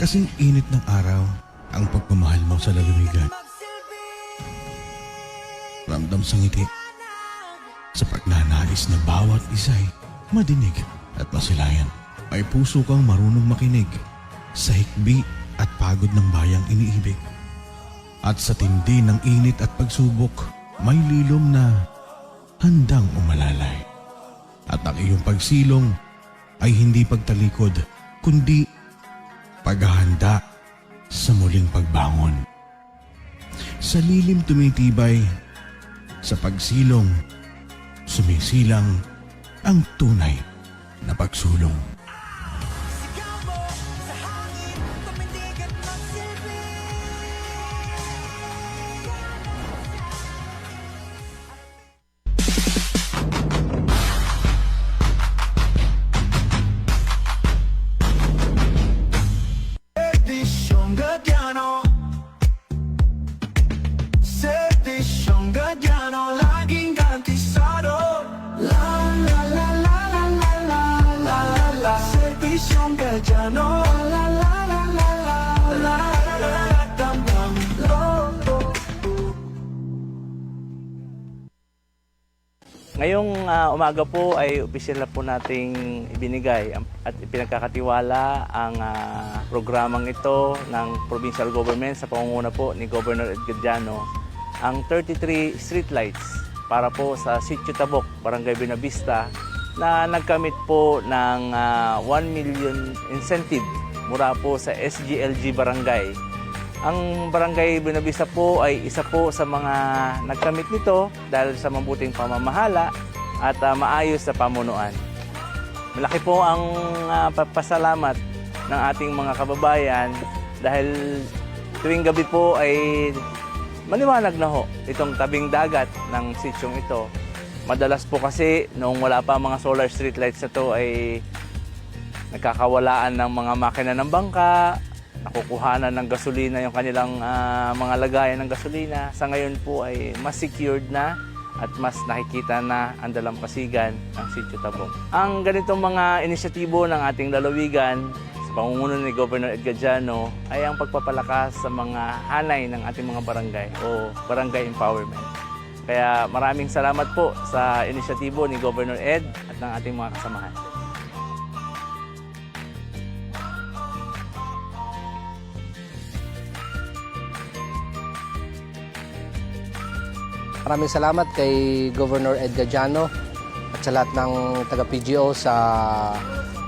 Kasing init ng araw ang pagmamahal mo sa lalawigan. Ramdam sa ngiti sa pagnanais na bawat isa'y madinig at masilayan. May puso kang marunong makinig sa hikbi at pagod ng bayang iniibig. At sa tindi ng init at pagsubok, may lilom na handang umalalay. At ang iyong pagsilong ay hindi pagtalikod, kundi paghahanda sa muling pagbangon. Sa lilim tumitibay, sa pagsilong, sumisilang ang tunay na pagsulong. Laging garantisado. La la la la la la la la la la. Servisyong Gadiano. La la la la la la la la. Damdam Lotto. Ngayong umaga po ay opisyal na po nating ibinigay at ipinagkakatiwala ang programang ito ng provincial government sa pangunguna po ni Governor Ed Gadiano, ang 33 streetlights para po sa Sitio Tabok, Barangay Buenavista, na nagkamit po ng 1 million incentive mula po sa SGLG Barangay. Ang Barangay Buenavista po ay isa po sa mga nagkamit nito dahil sa mabuting pamamahala at maayos na pamunuan. Malaki po ang pasalamat ng ating mga kababayan dahil tuwing gabi po ay maliwanag na ho itong tabing dagat ng sityong ito. Madalas po kasi noong wala pa mga solar street lights na to ay nagkakawalaan ng mga makina ng bangka, nakukuhanan ng gasolina yung kanilang mga lagayan ng gasolina. Sa ngayon po ay mas secured na at mas nakikita na ang dalampasigan ng Sitio Tabok. Ang ganitong mga inisyatibo ng ating lalawigan pangunguna ni Governor Ed Gadiano ay ang pagpapalakas sa mga hanay ng ating mga barangay o barangay empowerment. Kaya maraming salamat po sa inisyatibo ni Governor Ed at ng ating mga kasamahan. Maraming salamat kay Governor Ed Gadiano at sa lahat ng taga-PGO sa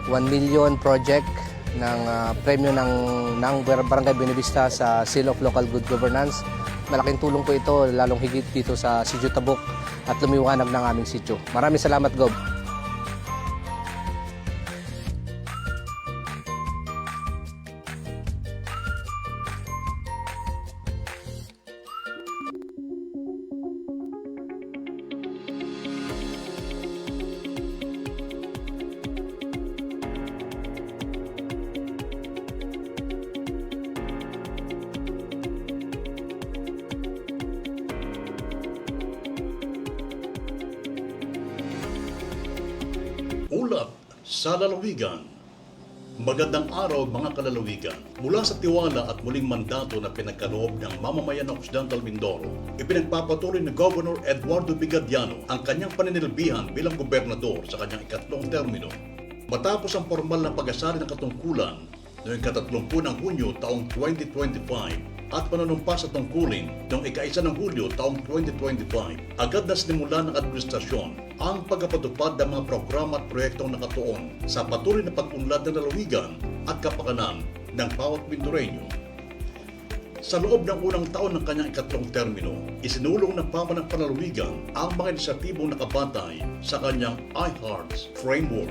1 million project ng premyo ng Barangay Buenavista sa Seal of Local Good Governance. Malaking tulong po ito, lalong higit dito sa Sitio Tabok at lumiwanag ng aming sityo. Maraming salamat, Gov. Ulat sa lalawigan. Magandang araw mga kalalawigan. Mula sa tiwala at muling mandato na pinagkaloob ng mamamayan ng Occidental Mindoro, ipinagpapatuloy ni Governor Eduardo B. Gadiano ang kanyang paninilbihan bilang gobernador sa kanyang ikatlong termino. Matapos ang formal na pag-asari ng katungkulan noong ika-30 ng Hunyo taong 2025 at panunumpa sa tungkulin noong ika-1 ng Hulyo taong 2025, agad na sinimula ng administrasyon ang pagpapatupad ng mga programa at proyektong nakatuon sa patuloy na pag-unlad ng lalawigan at kapakanan ng bawat Mindoreño. Sa loob ng unang taon ng kanyang ikatlong termino, isinulong ng pamanang panlalawigan ang mga inisyatibong nakabatay sa kanyang iHearts Framework.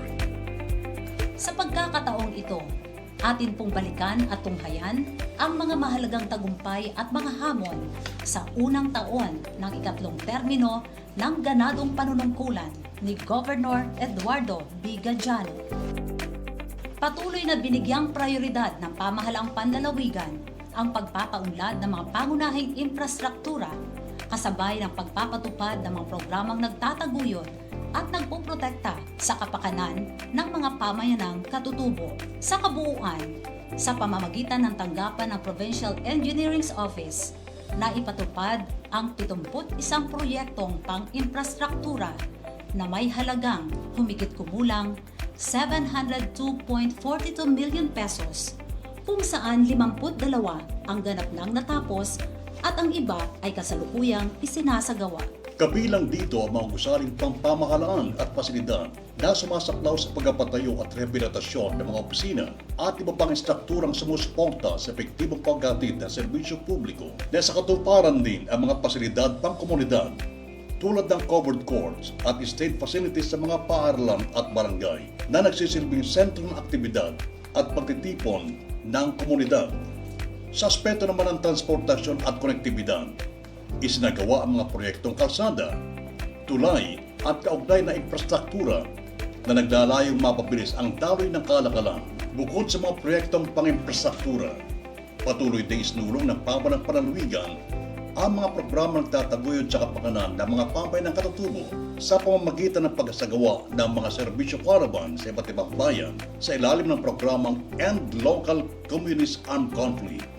Sa pagkakataong ito, atin pong balikan at tunghayan ang mga mahalagang tagumpay at mga hamon sa unang taon ng ikatlong termino ng ganadong panunungkulan ni Governor Eduardo B. Gadiano. Patuloy na binigyang prioridad ng pamahalaang panlalawigan ang pagpapaunlad ng mga pangunahing infrastruktura kasabay ng pagpapatupad ng mga programang nagtataguyod at nagpoprotekta sa kapakanan ng mga pamayanang katutubo. Sa kabuuan, sa pamamagitan ng tanggapan ng Provincial Engineering Office na ipatupad ang 71 proyektong pang-infrastruktura na may halagang humigit kumulang 702.42 million pesos, kung saan 52 ang ganap nang natapos at ang iba ay kasalukuyang isinasagawa. Kabilang dito ang mga gusaling pampamahalaan at pasilidad na sumasaklaw sa pagpapatayo at rehabilitasyon ng mga opisina at iba pang strukturang sumusuporta sa epektibong paghatid ng serbisyo publiko na sa katuparan din ang mga pasilidad pangkomunidad tulad ng covered courts at state facilities sa mga paaralan at barangay na nagsisilbing sentro ng aktibidad at pagtitipon ng komunidad. Sa aspeto naman ng transportasyon at konektibidad, isinagawa ang mga proyektong kalsada, tulay at kaugnay na infrastruktura na naglalayong mapabilis ang daloy ng kalakalan. Bukod sa mga proyektong pang-infrastruktura, patuloy din isinulong ng pamahalang panlalawigan ang mga programang tataguyod sa kapakanan ng mga pambayang katutubo sa pamamagitan ng pagsasagawa ng mga serbisyo caravan sa iba't ibang bayan sa ilalim ng programang End Local Communist Armed Conflict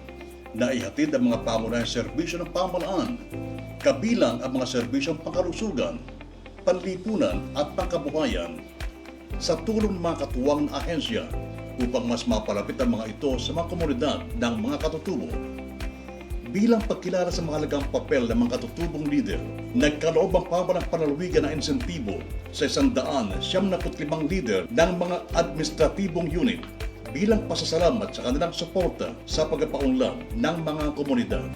na ihatid ang mga pangunahing serbisyo ng pamahalaan, kabilang ang mga serbisyong pangkalusugan, panlipunan at pangkabuhayan sa tulong ng mga katuwang na ahensya upang mas mapalapit ang mga ito sa mga komunidad ng mga katutubo. Bilang pagkilala sa mahalagang papel ng mga katutubong leader, nagkaloob ang pamahalang panlalawigan ng insentibo sa 175 leader ng mga administratibong unit bilang pasasalamat sa kanilang suporta sa pagpapaunlad ng mga komunidad.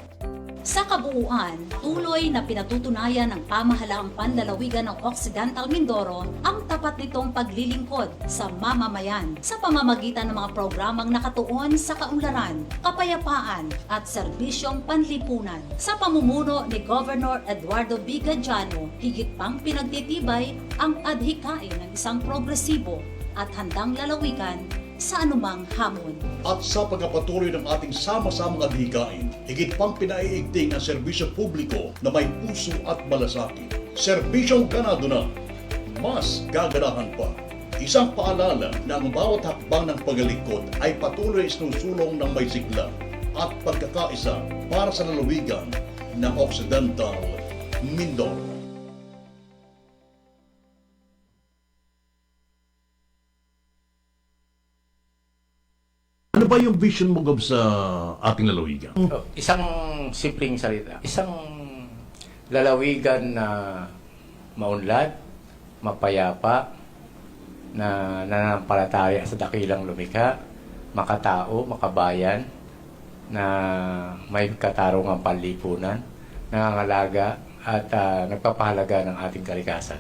Sa kabuuan, tuloy na pinatutunayan ng pamahalaang panlalawigan ng Occidental Mindoro ang tapat nitong paglilingkod sa mamamayan sa pamamagitan ng mga programang nakatuon sa kaunlaran, kapayapaan at serbisyong panlipunan. Sa pamumuno ni Governor Eduardo B. Gadiano, higit pang pinagtitibay ang adhikain ng isang progresibo at handang lalawigan sa anumang hamon. At sa pagpapatuloy ng ating sama-samang adhikain, higit pang pinaiigting ang serbisyo publiko na may puso at malasakit. Serbisyong ganado na, mas gaganahan pa. Isang paalala na ang bawat hakbang ng paglilingkod ay patuloy sinusulong ng may sigla at pagkakaisa para sa lalawigan ng Occidental Mindoro. Ano ba yung vision mo, Gob, sa ating lalawigan? Isang simpleng salita. Isang lalawigan na maunlad, mapayapa, na nananampalataya sa dakilang lumikha, makatao, makabayan, na may katarungang panlipunan, nangangalaga at nagpapahalaga ng ating kalikasan.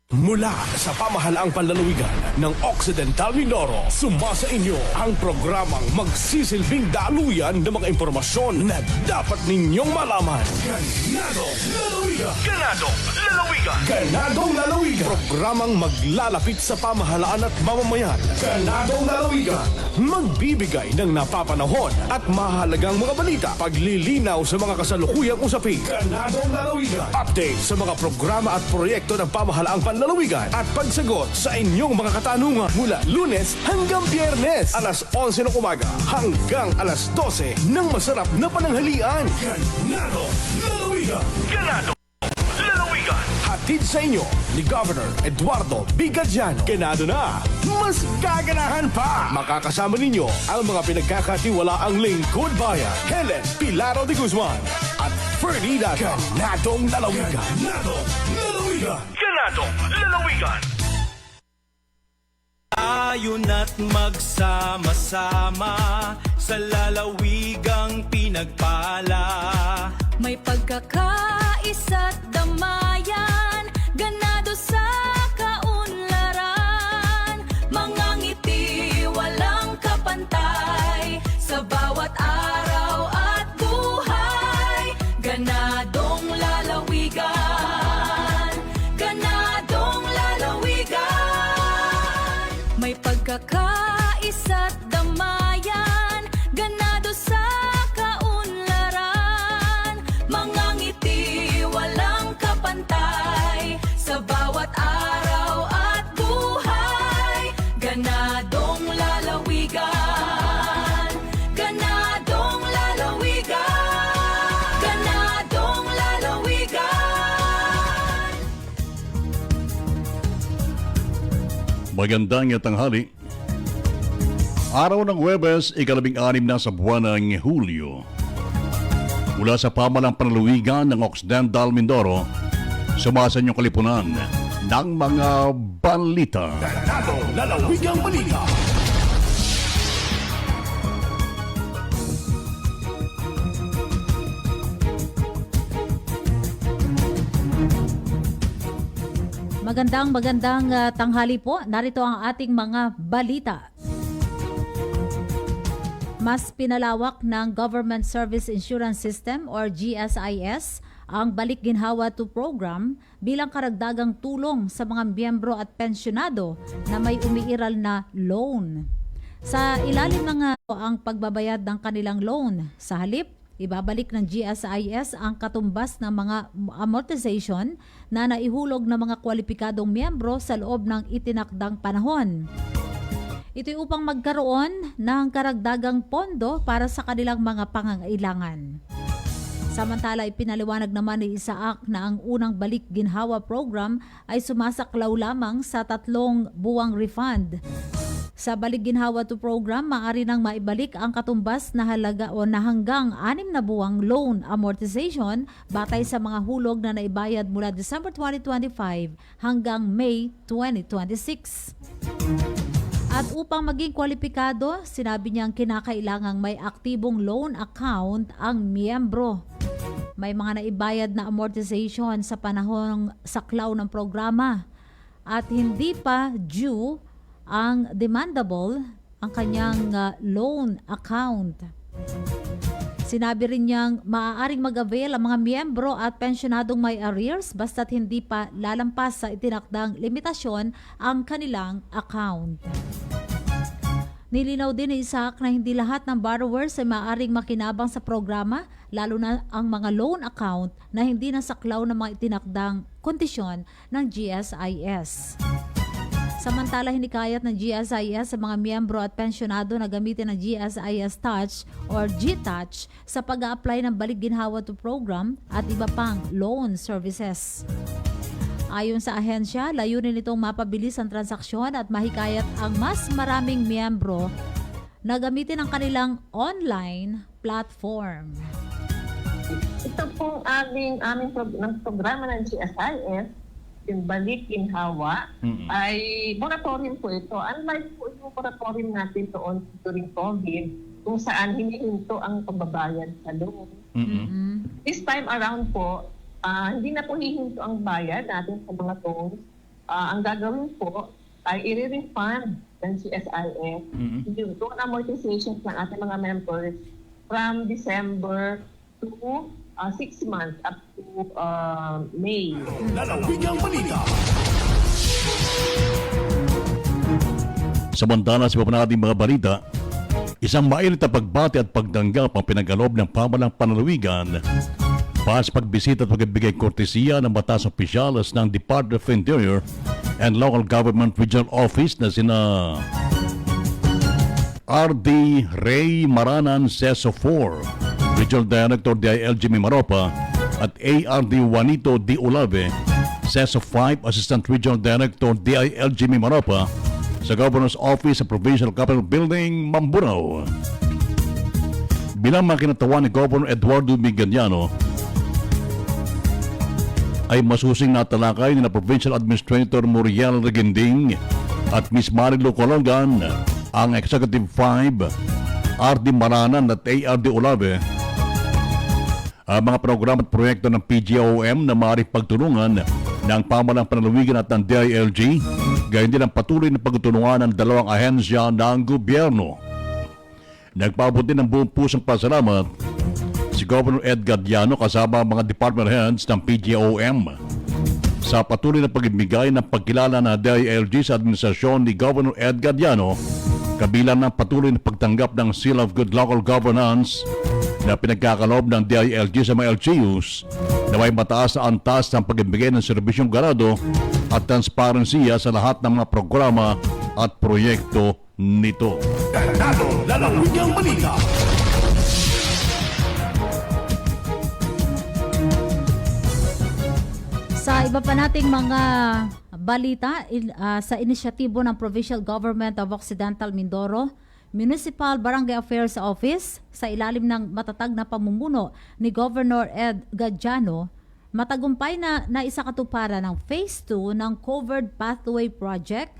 Mula sa pamahalaang panlalawigan ng Occidental Mindoro, sumasa inyo ang programang magsisilbing daluyan ng mga impormasyon na dapat ninyong malaman. Ganadong Lalawigan! Ganadong Lalawigan! Ganadong Lalawigan! Programang maglalapit sa pamahalaan at mamamayan. Ganadong Lalawigan! Magbibigay ng napapanahon at mahalagang mga balita, paglilinaw sa mga kasalukuyang usapin. Ganadong Lalawigan! Update sa mga programa at proyekto ng pamahalaang panlalawigan at pagsagot sa inyong mga katanungan mula Lunes hanggang Biyernes, alas 11 ng umaga hanggang alas 12 ng masarap na pananghalian. Ganado Lalawigan! Ganado Lalawigan! Hatid sa inyo ni Governor Eduardo B. Gadiano. Ganado na, mas gaganahan pa! Makakasama ninyo ang mga pinagkakatiwalaang lingkod bayan, Helen Pilaro de Guzman at Fernie Dato. Ganadong Lalawigan! Ganadong Lalawigan! Ganadong Lalawigan! Tayo na't magsama-sama sa lalawigang pinagpala. May pagkakaisa't damayan, ganado sa kaunlaran. Mga ngiti walang kapantay sa bawat araw at buhay. Ganadong lalawigan, ganadong lalawigan. May pagkakaisa't damayan, ganado sa kaunlaran. Mga ngiti walang kapantay sa bawat araw at buhay. Ganadong lalawigan. Magandang tanghali. Araw ng Huwebes, 16 na sa buwan ng Hulyo. Mula sa pamalang panlalawigan ng Occidental Mindoro, sumasa niyong kalipunan ng mga balita. Lalawigang balita. Magandang tanghali po. Narito ang ating mga balita. Mas pinalawak ng Government Service Insurance System or GSIS ang Balik Ginhawa 2 program bilang karagdagang tulong sa mga miyembro at pensyonado na may umiiral na loan. Sa ilalim ng ang pagbabayad ng kanilang loan, sa halip, ibabalik ng GSIS ang katumbas ng mga amortization na naihulog ng mga kwalipikadong miyembro sa loob ng itinakdang panahon. Ito'y upang magkaroon ng karagdagang pondo para sa kanilang mga pangangailangan. Samantala, ipinaliwanag naman ni Isaac na ang unang Balik Ginhawa program ay sumasaklaw lamang sa 3 buwang refund. Sa Balik Ginhawa 2 program, maaari nang maibalik ang katumbas na halaga o na hanggang 6 na buwang loan amortization batay sa mga hulog na naibayad mula December 2025 hanggang May 2026. At upang maging kwalipikado, sinabi niyang kinakailangang may aktibong loan account ang miyembro. May mga naibayad na amortization sa panahong saklaw ng programa at hindi pa due ang demandable ang kanyang loan account. Sinabi rin niyang maaaring mag-avail ang mga miyembro at pensyonadong may arrears basta't hindi pa lalampas sa itinakdang limitasyon ang kanilang account. Nilinaw din ni Isaac na hindi lahat ng borrowers ay maaaring makinabang sa programa, lalo na ang mga loan account na hindi nasaklaw ng mga itinakdang kondisyon ng GSIS. Samantala, hinikayat ng GSIS sa mga miyembro at pensyonado na gamitin ang GSIS Touch or GTouch sa pag-a-apply ng Balik Ginhawa 2 program at iba pang loan services. Ayon sa ahensya, layunin nitong mapabilis ang transaksyon at mahikayat ang mas maraming miyembro na gamitin ang kanilang online platform. Ito pong aming programa ng GSIS, yung Balik Ginhawa, ay moratorium po ito. Unlike po yung moratorium natin doon during COVID, kung saan hinihinto ang pagbabayad sa loan. This time around po, hindi na po hihinto ang bayad natin sa mga loans. Ang gagawin po ay i-refund ng GSIS yung loan amortizations ng ating mga members from December to 6 months up to May. Lalawigang balita. Samantala sa mga nating mga balita, isang mainit na pagbati at pagdanggap ang pinagkaloob ng pamalang panlalawigan pas pagbisita at pagbibigay kortesiya ng batas opisyalis ng Department of Interior and Local Government Regional Office na sina R.D. Ray Maranan Seso 4, Regional Director DILG Mimaropa, at A.R.D. Juanito D. Olave, Seso 5, Assistant Regional Director DILG Mimaropa, sa Governor's Office sa Provincial Capital Building, Mamburao. Bilang makinatawan ni Governor Eduardo Miganiano, ay masusing natalakay ni na Provincial Administrator Muriel Reguinding at Miss Marilo Colongan ang Executive 5, R.D. Maranan at A.R.D. Olave, ang mga programa at proyekto ng PGOM na maaaring pagtulungan ng pamalang panlalawigan at ng DILG, gayon din ang patuloy na pagtutulungan ng dalawang ahensya ng gobyerno. Nagpaabot din ng buong pusong pasalamat si Governor Edgar Diano kasama ang mga department heads ng PGOM sa patuloy na pagbibigay ng pagkilala na DILG sa administrasyon ni Governor Edgar Diano, kabilang ng patuloy na pagtanggap ng Seal of Good Local Governance na pinagkakaloob ng DILG sa mga LGUs na may mataas na antas ng pagbibigay ng serbisyong ganado at transparensiya sa lahat ng mga programa at proyekto nito. Lalawigang balita. Sa iba pa nating mga balita sa inisyatibo ng Provincial Government of Occidental Mindoro, Municipal Barangay Affairs Office sa ilalim ng matatag na pamumuno ni Governor Ed Gadiano, matagumpay na naisakatuparan ng Phase 2 ng Covered Pathway Project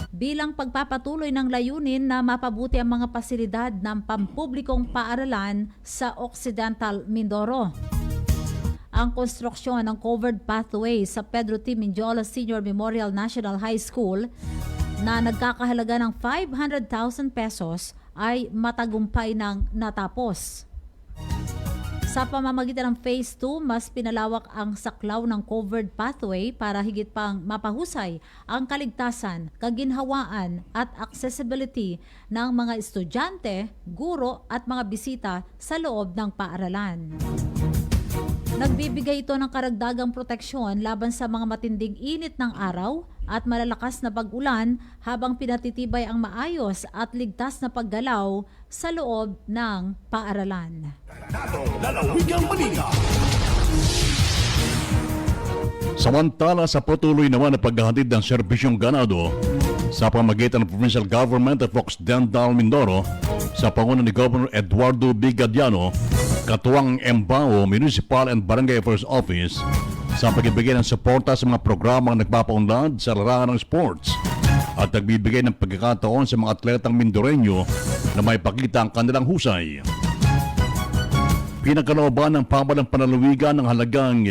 bilang pagpapatuloy ng layunin na mapabuti ang mga pasilidad ng pampublikong paaralan sa Occidental Mindoro. Ang konstruksyon ng Covered Pathway sa Pedro T. Minjola Senior Memorial National High School na nagkakahalaga ng 500,000 pesos ay matagumpay nang natapos. Sa pamamagitan ng Phase 2, mas pinalawak ang saklaw ng Covered Pathway para higit pang mapahusay ang kaligtasan, kaginhawaan at accessibility ng mga estudyante, guro at mga bisita sa loob ng paaralan. Nagbibigay ito ng karagdagang proteksyon laban sa mga matinding init ng araw at malalakas na pag-ulan habang pinatitibay ang maayos at ligtas na paggalaw sa loob ng paaralan. Lalawigang balita. Samantala sa patuloy naman na paghahatid ng serbisyong ganado sa pamamagitan ng Provincial Government of Occidental Mindoro sa panguna ni Governor Eduardo B. Gadiano, katuwang Embao Municipal and Barangay Affairs Office sa pagbibigay ng suporta sa mga programang nagpapaunlad sa larangan ng sports at nagbibigay ng pagkakataon sa mga atletang Mindoreño na may pakita ang kanilang husay. Pinagkalooban ng pamalang panalawigan ng halagang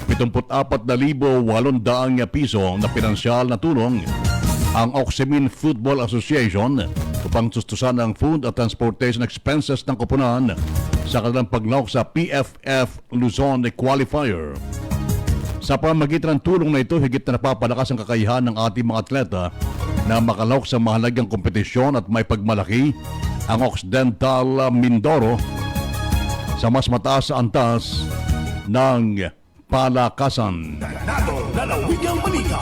74,800 piso na pinansyal na tulong ang Oximin Football Association upang sustusan ang food at transportation expenses ng koponan sa kanilang paglawak sa PFF Luzon Qualifier. Sa pamamagitan ng tulong na ito, higit na napapalakas ang kakayahan ng ating mga atleta na makalawak sa mahalagang kompetisyon at may pagmalaki ang Occidental Mindoro sa mas mataas sa antas ng palakasan. Lalawigang balita.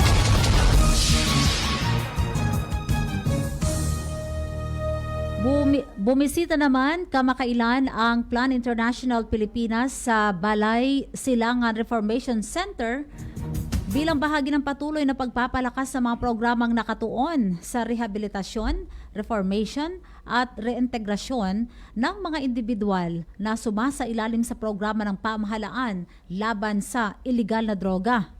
Bumisita naman kamakailan ang Plan International Pilipinas sa Balay Silangan Reformation Center bilang bahagi ng patuloy na pagpapalakas sa mga programang nakatuon sa rehabilitasyon, reformation at reintegrasyon ng mga individual na sumasailalim sa programa ng pamahalaan laban sa iligal na droga.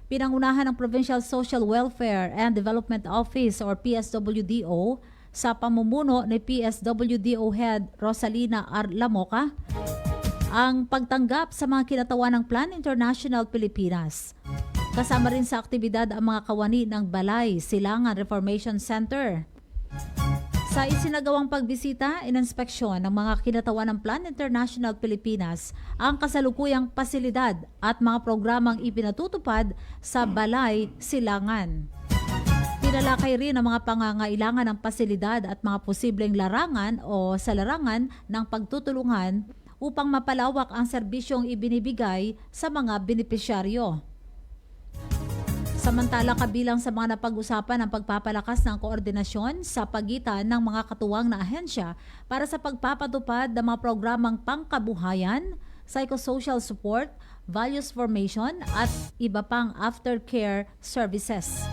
Pinangunahan ng Provincial Social Welfare and Development Office or PSWDO sa pamumuno ni PSWDO Head Rosalina R. Lamoca ang pagtanggap sa mga kinatawan ng Plan International Pilipinas. Kasama rin sa aktibidad ang mga kawani ng Balay Silangan Reformation Center. Sa isinagawang pagbisita, inspeksyon ng mga kinatawan ng Plan International Pilipinas ang kasalukuyang pasilidad at mga programang ipinatutupad sa Balay Silangan. Pinalakay rin ang mga pangangailangan ng pasilidad at mga posibleng larangan o sa larangan ng pagtutulungan upang mapalawak ang serbisyong ibinibigay sa mga benepisyaryo. Samantala, kabilang sa mga napag-usapan ang pagpapalakas ng koordinasyon sa pagitan ng mga katuwang na ahensya para sa pagpapatupad ng mga programang pangkabuhayan, psychosocial support, values formation at iba pang aftercare services.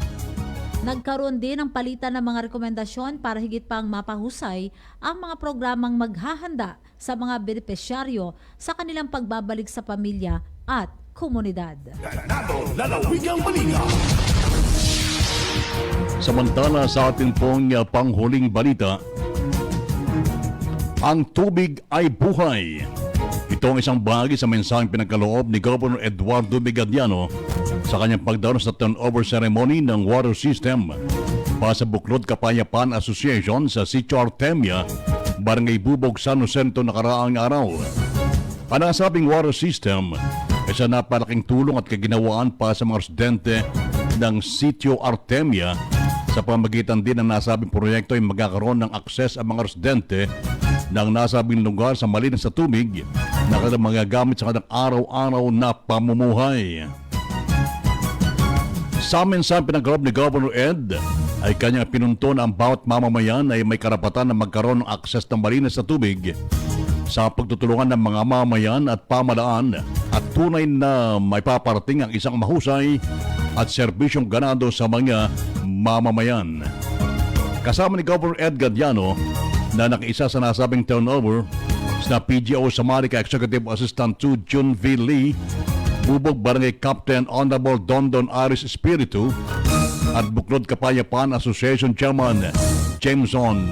Nagkaroon din ng palitan ng mga rekomendasyon para higit pang mapahusay ang mga programang maghahanda sa mga benepisyaryo sa kanilang pagbabalik sa pamilya at komunidad. Lalawigang balita. Samantala sa ating pong panghuling balita, ang tubig ay buhay. Ito ang isang bahagi sa mensaheng pinagkaloob ni Governor Eduardo B. Gadiano sa kanyang pagdaros sa turnover ceremony ng water system para sa Buklod Kapayapaan Association sa Sitio Artemia, Barangay Bubog, San Jacinto nakaraang araw. Ang nasabing water system ay sa napalaking tulong at kaginawaan para sa mga residente ng Sitio Artemia. Sa pamagitan din ng nasabing proyekto ay magkakaroon ng akses ang mga residente ng nasabing lugar sa malinis na tubig na kanilang magagamit sa kanilang araw-araw na pamumuhay. Sa mensahe pinagkaloob ni Governor Ed ay kanyang pinunto na ang bawat mamamayan ay may karapatan na magkaroon ng akses ng malinis na tubig sa pagtutulungan ng mga mamamayan at pamalaan at tunay na may paparating ang isang mahusay at serbisyong ganado sa mga mamamayan. Kasama ni Governor Ed Gadiano na nakiisa sa nasabing turnover sa PGO Samarica Executive Assistant to June V. Lee, Bubog Barangay Captain Honorable Dondon Aris Espiritu at Buklod Kapayapaan Association Chairman Jameson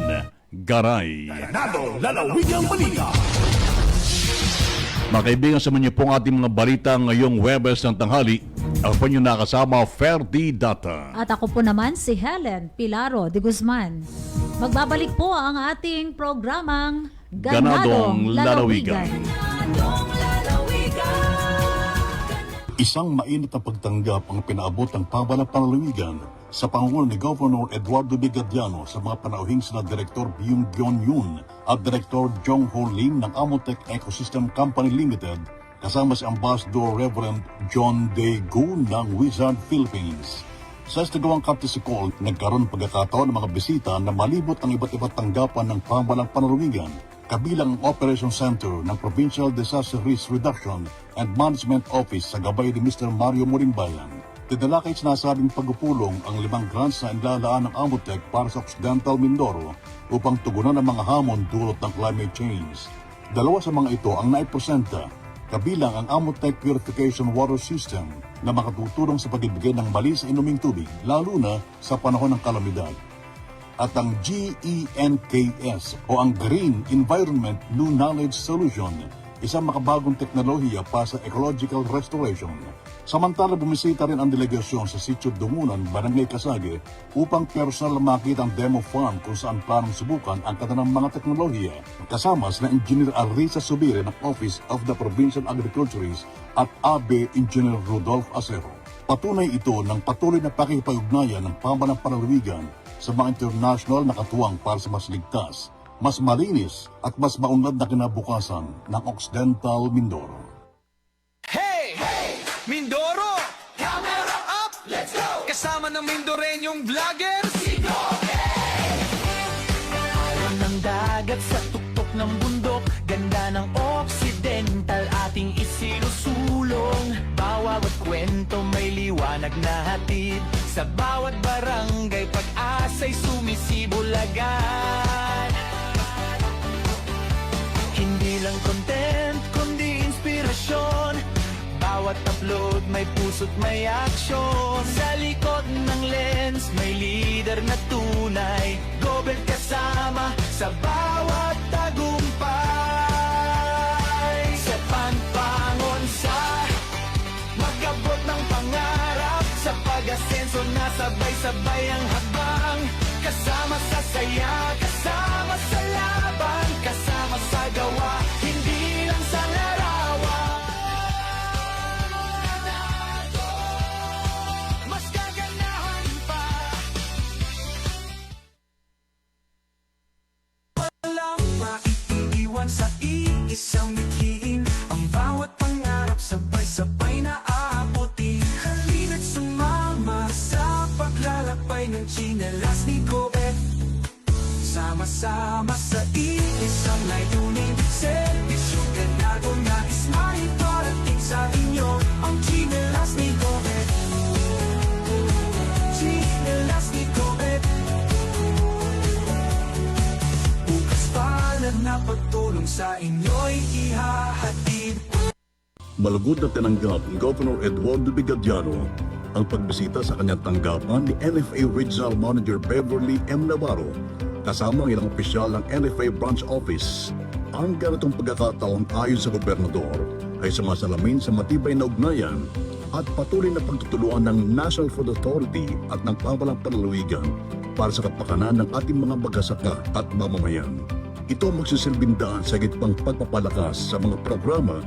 Garay. Ganado, lalawigang balita. Mga kaibigan, sa inyo pong ating mga balita ngayong Webes ng tanghali. Ako po yung nakasama, Ferdi Data. At ako po naman si Helen Pilaro de Guzman. Magbabalik po ang ating programang Ganadong Lalawigan. Isang mainit na pagtanggap ang pinaabot ng pamahalang panlalawigan sa pangunguna ni Governor Eduardo Bigadiano sa mga panauhing sina Direktor Byung Gyon Yun at Direktor Jong Ho Lim ng Amotech Ecosystem Company Limited, kasama si Ambassador Reverend John Day Gu ng Wizard Philippines. Sa istigawang courtesy call, nagkaroon pagkakataon ng mga bisita na malibot ang iba't iba't tanggapan ng pamahalang panlalawigan, kabilang ang Operation Center ng Provincial Disaster Risk Reduction and Management Office sa gabay ni Mr. Mario Morimbayan. Tidala kay sinasabing pagpupulong ang 5 grants na inlalaan ng Amotech para sa Occidental Mindoro upang tugunan ang mga hamon dulot ng climate change. 2 sa mga ito ang naipresenta, kabilang ang Amotech Purification Water System na makatutulong sa pagbibigay ng malinis na inuming tubig, lalo na sa panahon ng kalamidad. At ang GENKS o ang Green Environment New Knowledge Solution, isang makabagong teknolohiya para sa ecological restoration. Samantala, bumisita rin ang delegasyon sa Sitio Dungunan, Barangay Kasage upang personal makita ang demo farm kung saan planong subukan ang kanilang mga teknolohiya. Kasama sina Engineer Arisa Subire ng Office of the Provincial Agriculturist at AB Engineer Rodolph Acero. Patunay ito ng patuloy na pakikipag-ugnayan ng pamahalang panlalawigan sa mga international na katuwang para sa mas ligtas, mas malinis at mas maunlad na kinabukasan ng Occidental Mindoro. Hey! Hey! Mindoro! Camera up! Let's go! Kasama ng Mindoreñong vlogger si Goge! Alon ng dagat sa tuktok ng bundok, ganda ng Occidental ating isinusulong. Bawat kwento may liwanag na hatid, sa bawat barangay pag-asa'y sumisibulagan. Hindi lang content, kundi inspirasyon. Bawat upload may puso't may aksyon. Sa likod ng lens may leader na tunay, Gobel kasama sa bawat tagumpay. Sa pangpangon sa magabot ng pangarap, sa pag-asenso na sabay-sabay ang habang. Kasama sa saya, kasama sa laban, kasama sa gawa, hindi lang sa larawan. Mas gaganahan pa. Walang maiiwan sa iisang mithiin, ang bawat pangarap sabay-sabay na aabutin. Halina't sumama sa paglalakbay ng tsinelas ni Gobe. Sama-sama sa iisang layunin, serbisyong ganado nais maiparating sa inyo. Ang tsinelas ni Gobe, tsinelas ni Gobe. Bukas palad na pagtulong sa inyo'y ihahatid. Malugod na tinanggap ni Governor Eduardo Bigadiano ang pagbisita sa kanyang tanggapan ni NFA Regional Manager Beverly M. Navarro kasama ang ilang opisyal ng NFA Branch Office. Ang ganitong pagkakataon ayon sa gobernador ay sumasalamin sa matibay na ugnayan at patuloy na pagtutuluan ng National Food Authority at ng pamahalang panlalawigan para sa kapakanan ng ating mga magsasaka at mamamayan. Ito magsisilbing daan sa gitpang pagpapalakas sa mga programa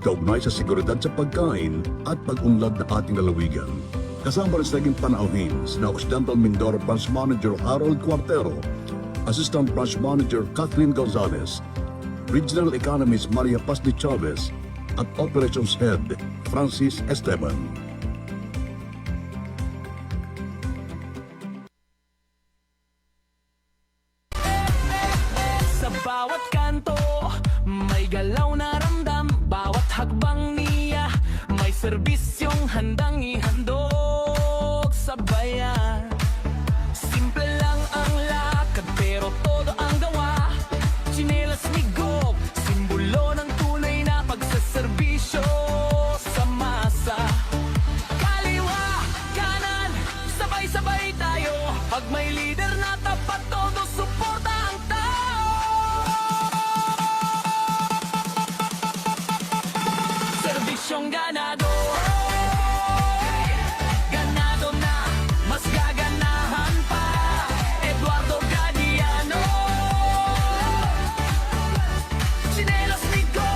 kaugnay sa seguridad sa pagkain at pag-unlad ng ating lalawigan. Kasama rin sa naging panauhin sina Occidental Mindoro Branch Manager Harold Cuartero, Assistant Branch Manager Kathleen Gonzalez, Regional Economist Maria Paz de Chavez at Operations Head Francis Esteban. Sa bawat kanto, may galaw na ramdam. Bawat hakbang niya, may serbisyong handang ihandog. tayo. Pag may leader na tapat, todo suporta ang tao. Serbisyong ganado. Ganado na, mas gaganahan pa. Eduardo Gadiano. Chinelas Nico,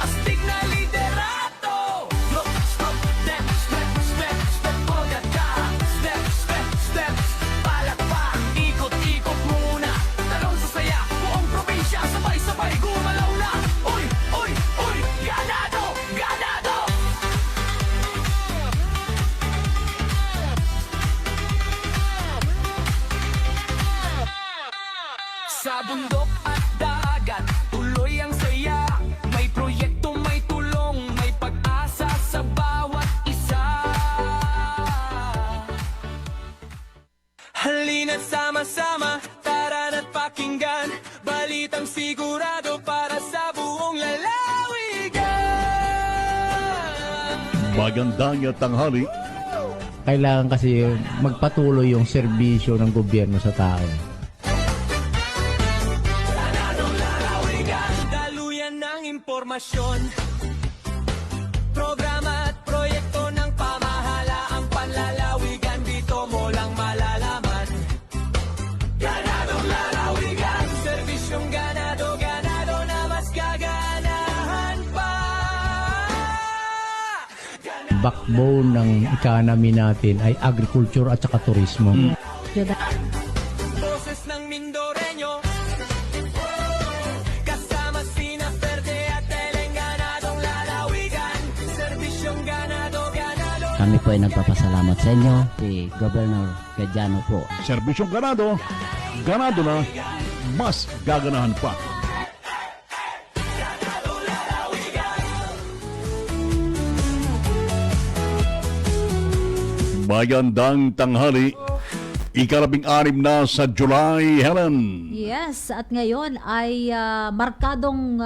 astig na liderato. Look, stop, step, step, step, step, agad ka. Step, step, step, palakpak. Ikot-ikot muna, talong sa saya. Buong probinsya, sabay-sabay gumalaw na. Uy, uy, uy, ganado, ganado. Sa bundok at dagat, tuloy ang saya. May proyekto, may tulong, may pag-asa sa bawat isa. Halina't sama-sama, tara na't pakinggan. Balitang sigurado para sa buong lalawigan. Magandang tanghali. Kailangan kasi magpatuloy yung serbisyo ng gobyerno sa tao. Daluyan ng impormasyon, programa at proyekto ng pamahalaang panlalawigan. Dito mo lang malalaman. Ganadong lalawigan, serbisyong ganado, ganado na mas gaganahan pa. Backbone ng economy natin ay agriculture at saka turismo. Boses ng Mindoreño, kasama sina Verde at Teleng. Ganadong lalawigan, serbisyong ganado, ganado. Kami po ay nagpapasalamat sa inyo, si Governor Gadiano po. Serbisyong ganado, ganado na, mas gaganahan pa. Magandang tanghali. Ikalabing-anim na sa July, Helen. Yes, at ngayon ay markadong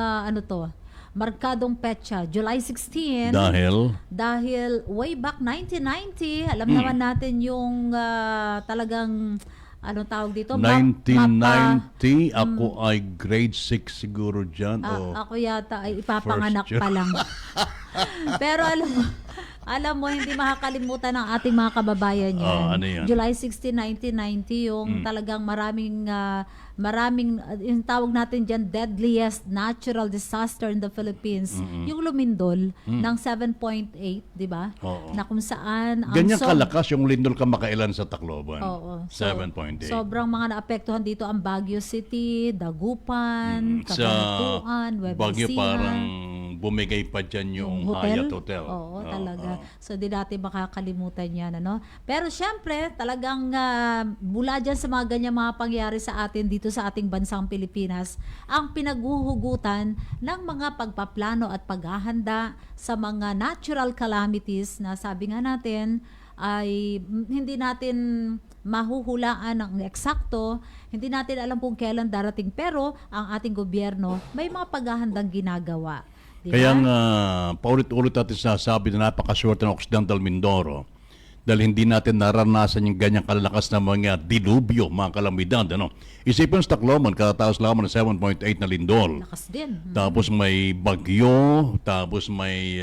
markadong petsa, July 16. Dahil way back 1990, alam naman natin yung talagang anong tawag dito? 1990, ako ay grade 6 siguro dyan. Ako yata ay ipapanganak First year. pa lang. Pero alam mo, hindi makakalimutan ng ating mga kababayan yan. Ano yan? July 16, 1990, yung talagang maraming, yung tawag natin dyan, deadliest natural disaster in the Philippines. Yung lumindol ng 7.8, di ba? Oo. Na kung saan... Ganyan kalakas yung lindol kamakailan sa Tacloban. Oo. 7.8. Sobrang mga naapektuhan dito ang Baguio City, Dagupan, Sa Cabanatuan, Nueva Baguio Ecija. parang bumigay pa dyan yung Hyatt Hotel. Oo, talaga. So, di natin makakalimutan yan, ano? Pero syempre, talagang mula dyan sa mga ganyan mga pangyari sa atin dito sa ating bansang Pilipinas, ang pinaghuhugutan ng mga pagpaplano at paghahanda sa mga natural calamities na sabi nga natin, ay hindi natin mahuhulaan ng eksakto, hindi natin alam kung kailan darating, pero ang ating gobyerno may mga paghahandang ginagawa. Diba? Kaya nga, paulit-ulit natin sasabi na napakaswerte ng Occidental Mindoro dahil hindi natin naranasan yung ganyang kalalakas na mga dilubyo, mga kalamidad. Ano? Isipin sa Tacloban, katataos lamang ng 7.8 na lindol. Lakas din. Tapos may bagyo, tapos may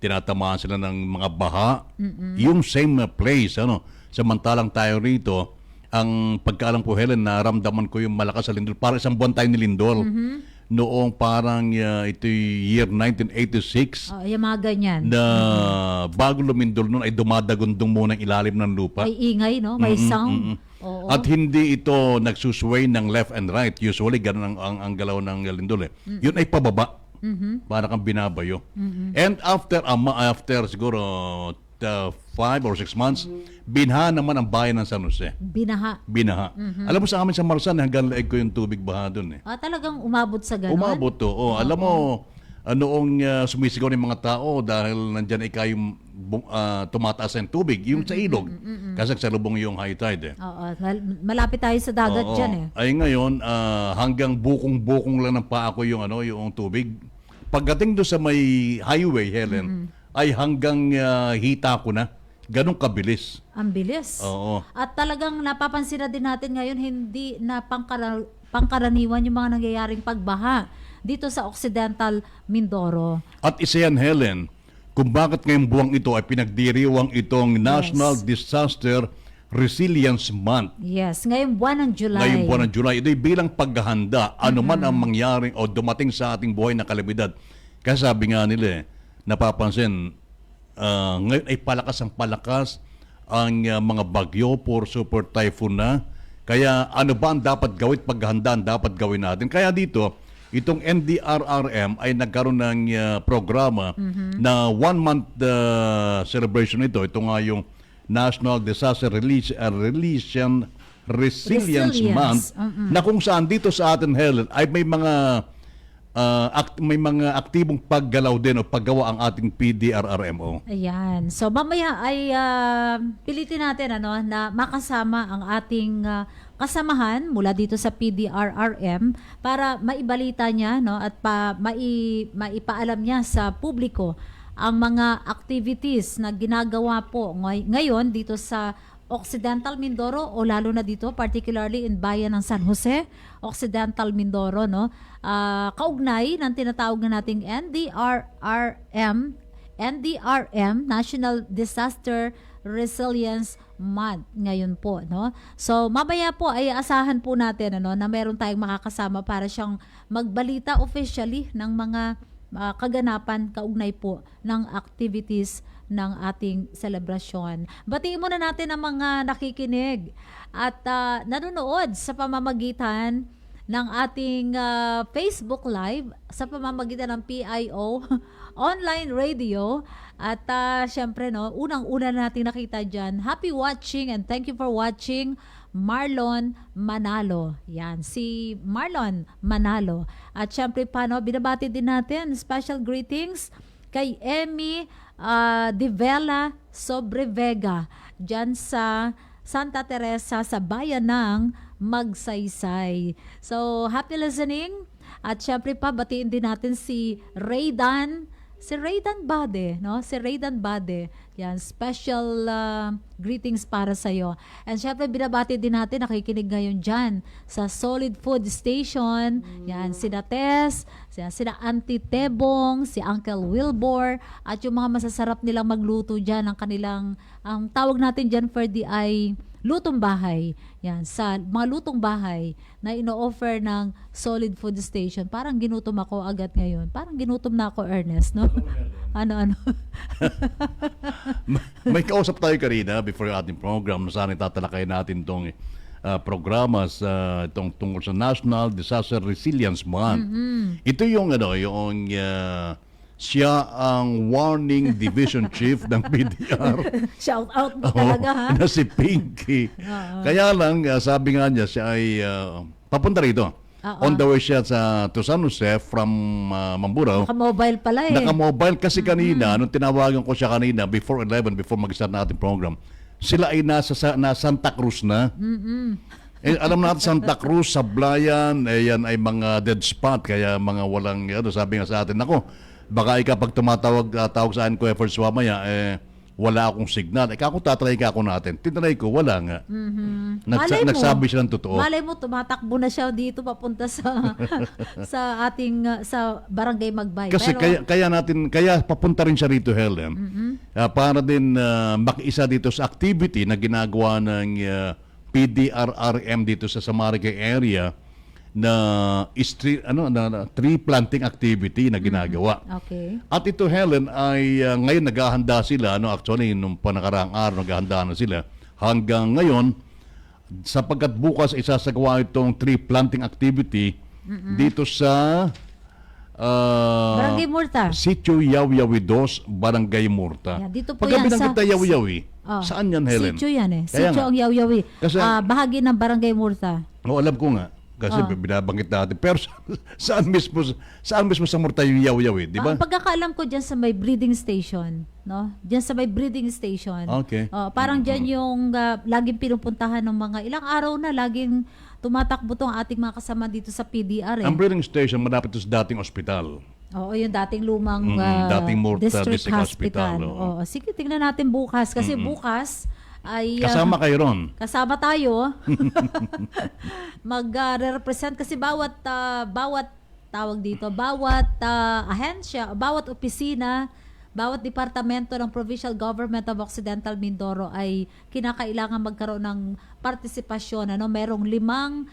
tinatamaan sila ng mga baha. Yung same place, ano? Samantalang tayo rito, ang pagkaalam ko, Helen, naramdaman ko yung malakas na lindol. Parang isang buwan tayo ni lindol. Noong parang ito year 1986 Yung mga ganyan. na bago lumindol noon ay dumadagundong muna ang ilalim ng lupa. May ingay, no? May sound. Oo. At hindi ito nagsusway ng left and right. Usually, ganun ang galaw ng lindol. Yun ay pababa. Para kang binabayo. And after siguro 5 or 6 months, binha naman ang bayan ng San Jose. Binaha. Alam mo sa amin sa Marsan, hanggang leeg ko yung tubig baha doon. Talagang umabot sa ganon? Umabot to. Alam mo, noong sumisigaw ng mga tao dahil nandyan yung tumataas ang tubig, yung sa ilog. Kasi sa lubong yung high tide. Oo. Malapit tayo sa dagat dyan eh. Ay ngayon, hanggang bukong-bukong lang ng paa ko yung tubig. Pagdating doon sa may highway, Helen, ay hanggang hita ko na. ganong kabilis. Ang bilis. Oo. At talagang napapansin na din natin ngayon, hindi na pangkaraniwan yung mga nangyayaring pagbaha dito sa Occidental Mindoro. At isa yan, Helen, kung bakit ngayong buwang ito ay pinagdiriwang itong National Disaster Resilience Month. Yes, ngayong buwan ng July. Ngayong buwan ng July, ito'y bilang paghahanda, ano man ang mangyaring o dumating sa ating buhay na kalamidad. Kasi sabi nga nila, napapansin, ngayon ay palakas ang mga bagyo for super typhoon na. Kaya ano ba ang dapat gawin, paghahanda ang dapat gawin natin? Kaya dito, itong NDRRM ay nagkaroon ng programa na 1-month celebration ito. Ito nga yung National Disaster Resilience Month na kung saan dito sa atin, Helen, ay may mga aktibong paggalaw din o paggawa ang ating PDRRMO. Ayan. So mamaya ay pilitin natin na makasama ang ating kasamahan mula dito sa PDRRM para maibalita niya at maipaalam niya sa publiko ang mga activities na ginagawa po ngayon dito sa Occidental Mindoro o lalo na dito particularly in bayan ng San Jose, Occidental Mindoro, kaugnay ng tinatawag na nating NDRM, National Disaster Resilience Month ngayon po, So mamaya po ay asahan po natin na meron tayong makakasama para siyang magbalita officially ng mga kaganapan kaugnay po ng activities ng ating selebrasyon. Batiin muna natin ang mga nakikinig at nanonood sa pamamagitan ng ating Facebook Live, sa pamamagitan ng PIO online radio at syempre unang-una natin nakita dyan. Happy watching and thank you for watching Marlon Manalo. Yan, si Marlon Manalo. At syempre binabati din natin special greetings kay Emmy De Vela Sobrevega dyan sa Santa Teresa sa bayan ng Magsaysay. So, happy listening. At syempre batiin din natin si Raydan Bade, Si Raydan Bade. Yan, special greetings para sa iyo. And syempre binabati din natin nakikinig ngayon diyan sa Solid Food Station. Yan, sina Tess, sina Auntie Tebong, si Uncle Wilbur at yung mga masasarap nilang magluto diyan ng kanilang ang tawag natin diyan for the ay lutong bahay. Yan, sa mga lutong bahay na ino-offer ng Solid Food Station. Parang ginutom ako agad ngayon. Parang ginutom na ako, Ernest, Ano? May kausap tayo kanina before yung ating program. Sana tatalakay natin itong programa sa itong tungkol sa National Disaster Resilience Month. Ito yung siya ang warning division chief ng PDR. Shout out mo talaga, ha? Na si Pinky. Kaya lang, sabi nga niya, siya ay papunta rito. On the way siya to San Jose from Mamburao. Naka-mobile pala Naka-mobile kasi kanina, nung tinawagan ko siya kanina, before 11, before mag-start na ating program, sila ay nasa Santa Cruz na. Alam natin, Santa Cruz, Sablayan, yan ay mga dead spot, kaya mga walang, sabi nga sa atin, baka pag tawag sa akin ko efforts mamaya, wala akong signal. Kung tatry ako natin, tinry ko, wala nga. Nagsabi siya ng totoo. Malay mo, tumatakbo na siya dito papunta sa sa ating sa Barangay Magbay. Kasi kaya papunta rin siya rito, Helen. Para din makiisa dito sa activity na ginagawa ng PDRRM dito sa Samaricay area na tree planting activity na ginagawa. Okay. At ito, Helen, ay ngayon naghahanda sila, actually nung panakaraang araw naghahanda na sila hanggang ngayon sapagkat bukas isasagawa itong tree planting activity dito sa Barangay Murta. Sitio Yawi-Yawi 2, Barangay Murta. Yeah, dito po pagka yan binanggit na Yawi-Yawi, saan yan, Helen? Sitio yan Sitio ang Yawi-Yawi. Bahagi ng Barangay Murta. Alam ko nga. Kasi binabanggit natin. Pero saan mismo sa Murta yung Yawi-Yawi, di ba? Ang pagkakaalam ko dyan sa may breeding station, Diyan sa may breeding station. Okay. Parang dyan yung laging pinupuntahan ng mga ilang araw na laging tumatakbo tong ating mga kasama dito sa PDR. Ang breeding station malapit sa dating ospital. Oo, yung dating lumang dating Morta district District hospital. Hospital, oo. Oo, sige, tingnan natin bukas. Kasi bukas ay... Kasama kayo ron. kasama tayo. Mag-represent kasi bawat tawag dito, bawat ahensya, bawat opisina, bawat departamento ng Provincial Government of Occidental Mindoro ay kinakailangan magkaroon ng partisipasyon. Merong limang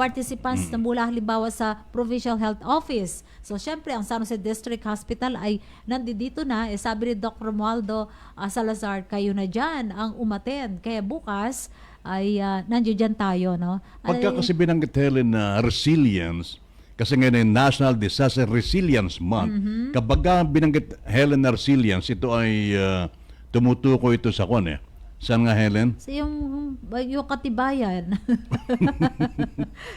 participants na mula halimbawa sa Provincial Health Office. So, syempre, ang San Jose District Hospital ay nandito na. Sabi ni Dr. Romualdo Salazar, kayo na dyan ang umaten. Kaya bukas ay nandiyo dyan tayo. No? Pagka kasi binanggit, Helen, na resilience, kasi ngayon ay National Disaster Resilience Month. Kapag binanggit, Helen, na resilience, ito ay tumutuko ito sa Saan nga, Helen? So, yung katibayan.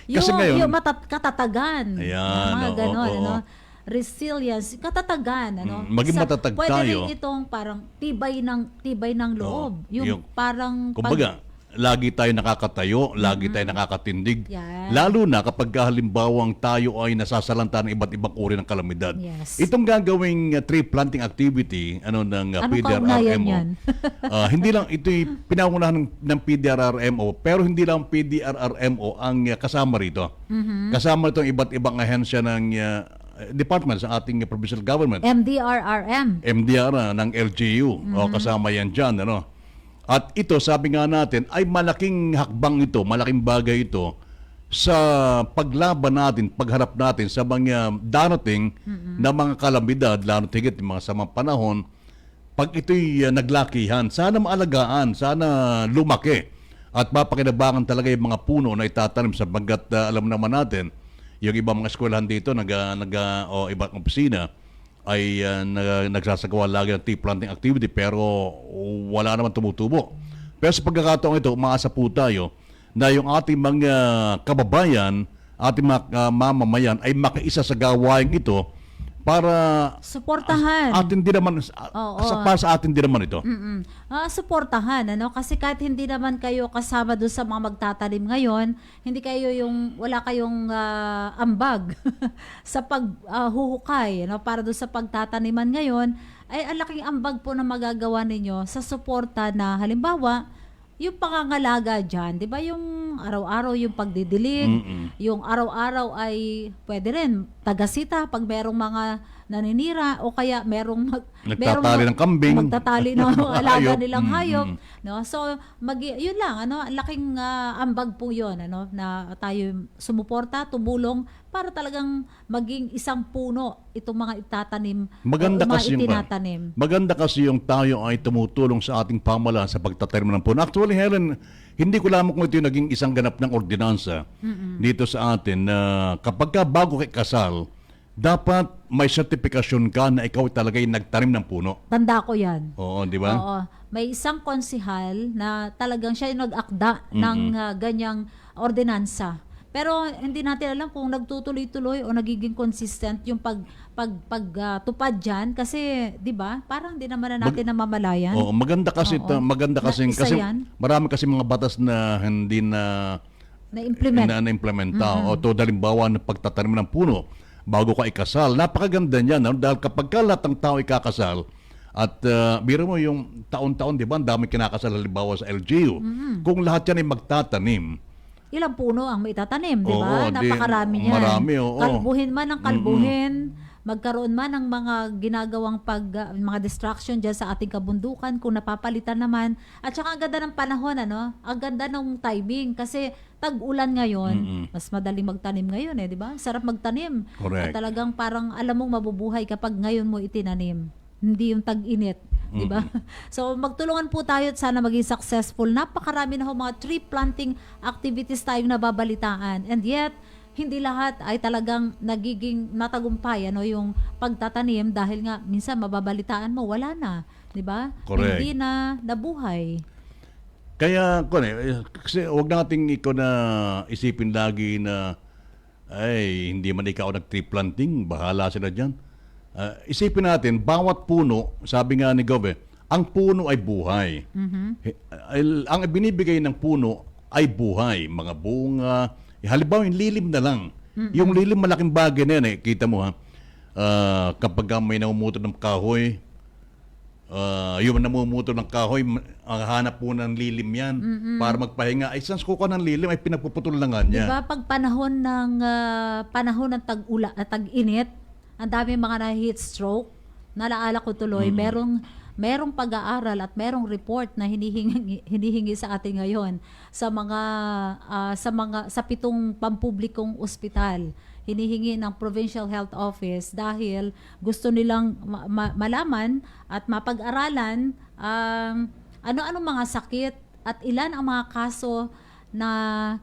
Kasi ngayon, yung katatagan. Ayan, Mga ganon. oo. Resilience, katatagan. Maging matatag pwede tayo. rin itong parang tibay ng loob. Yung parang... Kumbaga, lagi tayo nakakatayo, lagi tayo nakakatindig. Yan. Lalo na kapag halimbawang tayo ay nasasalanta ng iba't ibang uri ng kalamidad. Yes. Itong gagawing tree planting activity ng Ano kaugnayan PDRRMO. yan? Hindi lang ito'y pinangunahan ng PDRRMO, pero hindi lang PDRRMO ang kasama rito. Kasama ito ang iba't ibang ahensya ng department sa ating provincial government. MDRRM. MDR ng LGU. Kasama yan dyan. At ito, sabi nga natin, ay malaking hakbang ito, malaking bagay ito sa paglaban natin, pagharap natin sa mga darating na mga kalamidad, lalo tigit yung mga samang panahon, pag ito'y naglakihan, sana maalagaan, sana lumaki at mapakinabangan talaga yung mga puno na itatanim sapagkat alam naman natin, yung ibang mga eskwelahan dito, o ibang opisina, ay nagsasagawa lagi ng tree planting activity pero wala naman tumutubo. Pero sa pagkakataong ito, umaasa po tayo na yung ating mga kababayan, ating mga mamamayan ay makiisa sa gawain ito para Suportahan. atin din naman para sa atin din naman ito. Suportahan, kasi kahit hindi naman kayo kasama doon sa mga magtatanim ngayon, hindi kayo wala kayong ambag sa paghuhukay, para doon sa pagtataniman ngayon, ay ang laking ambag po na magagawa ninyo sa suporta na halimbawa yung pangangalaga dyan, di ba yung araw-araw yung pagdidilig, yung araw-araw ay pwede rin tagasita pag merong mga naninira o kaya merong Nagtatali ng kambing. magtatali ng alaga Hayop. nilang hayop. No? So, yun lang, laking ambag po yun, na tayo sumuporta, tumulong para talagang maging isang puno itong mga itatanim, Maganda mga kasi itinatanim. maganda kasi yung tayo ay tumutulong sa ating pamahalaan sa pagtatanim ng puno. Actually, Helen, hindi ko lamang kung ito yung naging isang ganap ng ordinansa dito sa atin na kapag ka bago kay kasal, dapat may sertifikasyon ka na ikaw talaga yung nagtanim ng puno. Tanda ko yan. Oo, di ba? Oo. May isang konsihal na talagang siya yung nag-akda ng ganyang ordinansa. Pero hindi natin alam kung nagtutuloy-tuloy o nagiging consistent yung pagtupad dyan kasi 'di ba? Parang hindi naman na natin namamalayan. Oo, maganda kasi kasi marami kasi mga batas na hindi na-implementa o to halimbawa ng pagtatanim ng puno bago ka ikasal. Napakaganda niyan dahil kapag lahat ng tao ikakasal at biro mo yung taon-taon, 'di ba? Ang dami kinakasal halimbawa sa LGU. Kung lahat yan ay magtatanim, ilang puno ang maitatanim, di Oo, ba? Napakarami niyan. marami, oo. Kalbuhin man ang kalbuhin, magkaroon man ng mga ginagawang mga distraction dyan sa ating kabundukan kung napapalitan naman. At saka ang ganda ng panahon, ang ganda ng timing kasi tag-ulan ngayon, mas madaling magtanim ngayon di ba? Sarap magtanim. Correct. At talagang parang alam mong mabubuhay kapag ngayon mo itinanim. Hindi yung tag-init. Di ba? So magtulungan po tayo at sana maging successful. Napakarami na mga tree planting activities tayong nababalitaan. And yet, hindi lahat ay talagang nagiging matagumpay yung pagtatanim dahil nga minsan mababalitaan mo wala na, di ba? Correct. Hindi na nabuhay. kaya kasi wag nating isipin lagi na ay hindi man ikaw nag-tree planting, bahala sila diyan. Isipin natin, bawat puno, sabi nga ni Gobe, ang puno ay buhay. Ang binibigay ng puno ay buhay. Mga bunga, halimbawa yung lilim na lang. Yung lilim, malaking bagay na yan eh. Kita mo ha, kapag may namumuto ng kahoy, yung namumuto ng kahoy, ang hanap po ng lilim yan para magpahinga. Ay, sans ko ng lilim, ay pinapuputol na nga niya. Diba pag panahon ng tag-init, ang dami mga na-heat stroke. Nalaala ko tuloy, merong pag-aaral at merong report na hinihingi sa atin ngayon sa sa 7 pampublikong ospital. Hinihingi ng Provincial Health Office dahil gusto nilang malaman at mapag-aralan ano-ano mga sakit at ilan ang mga kaso na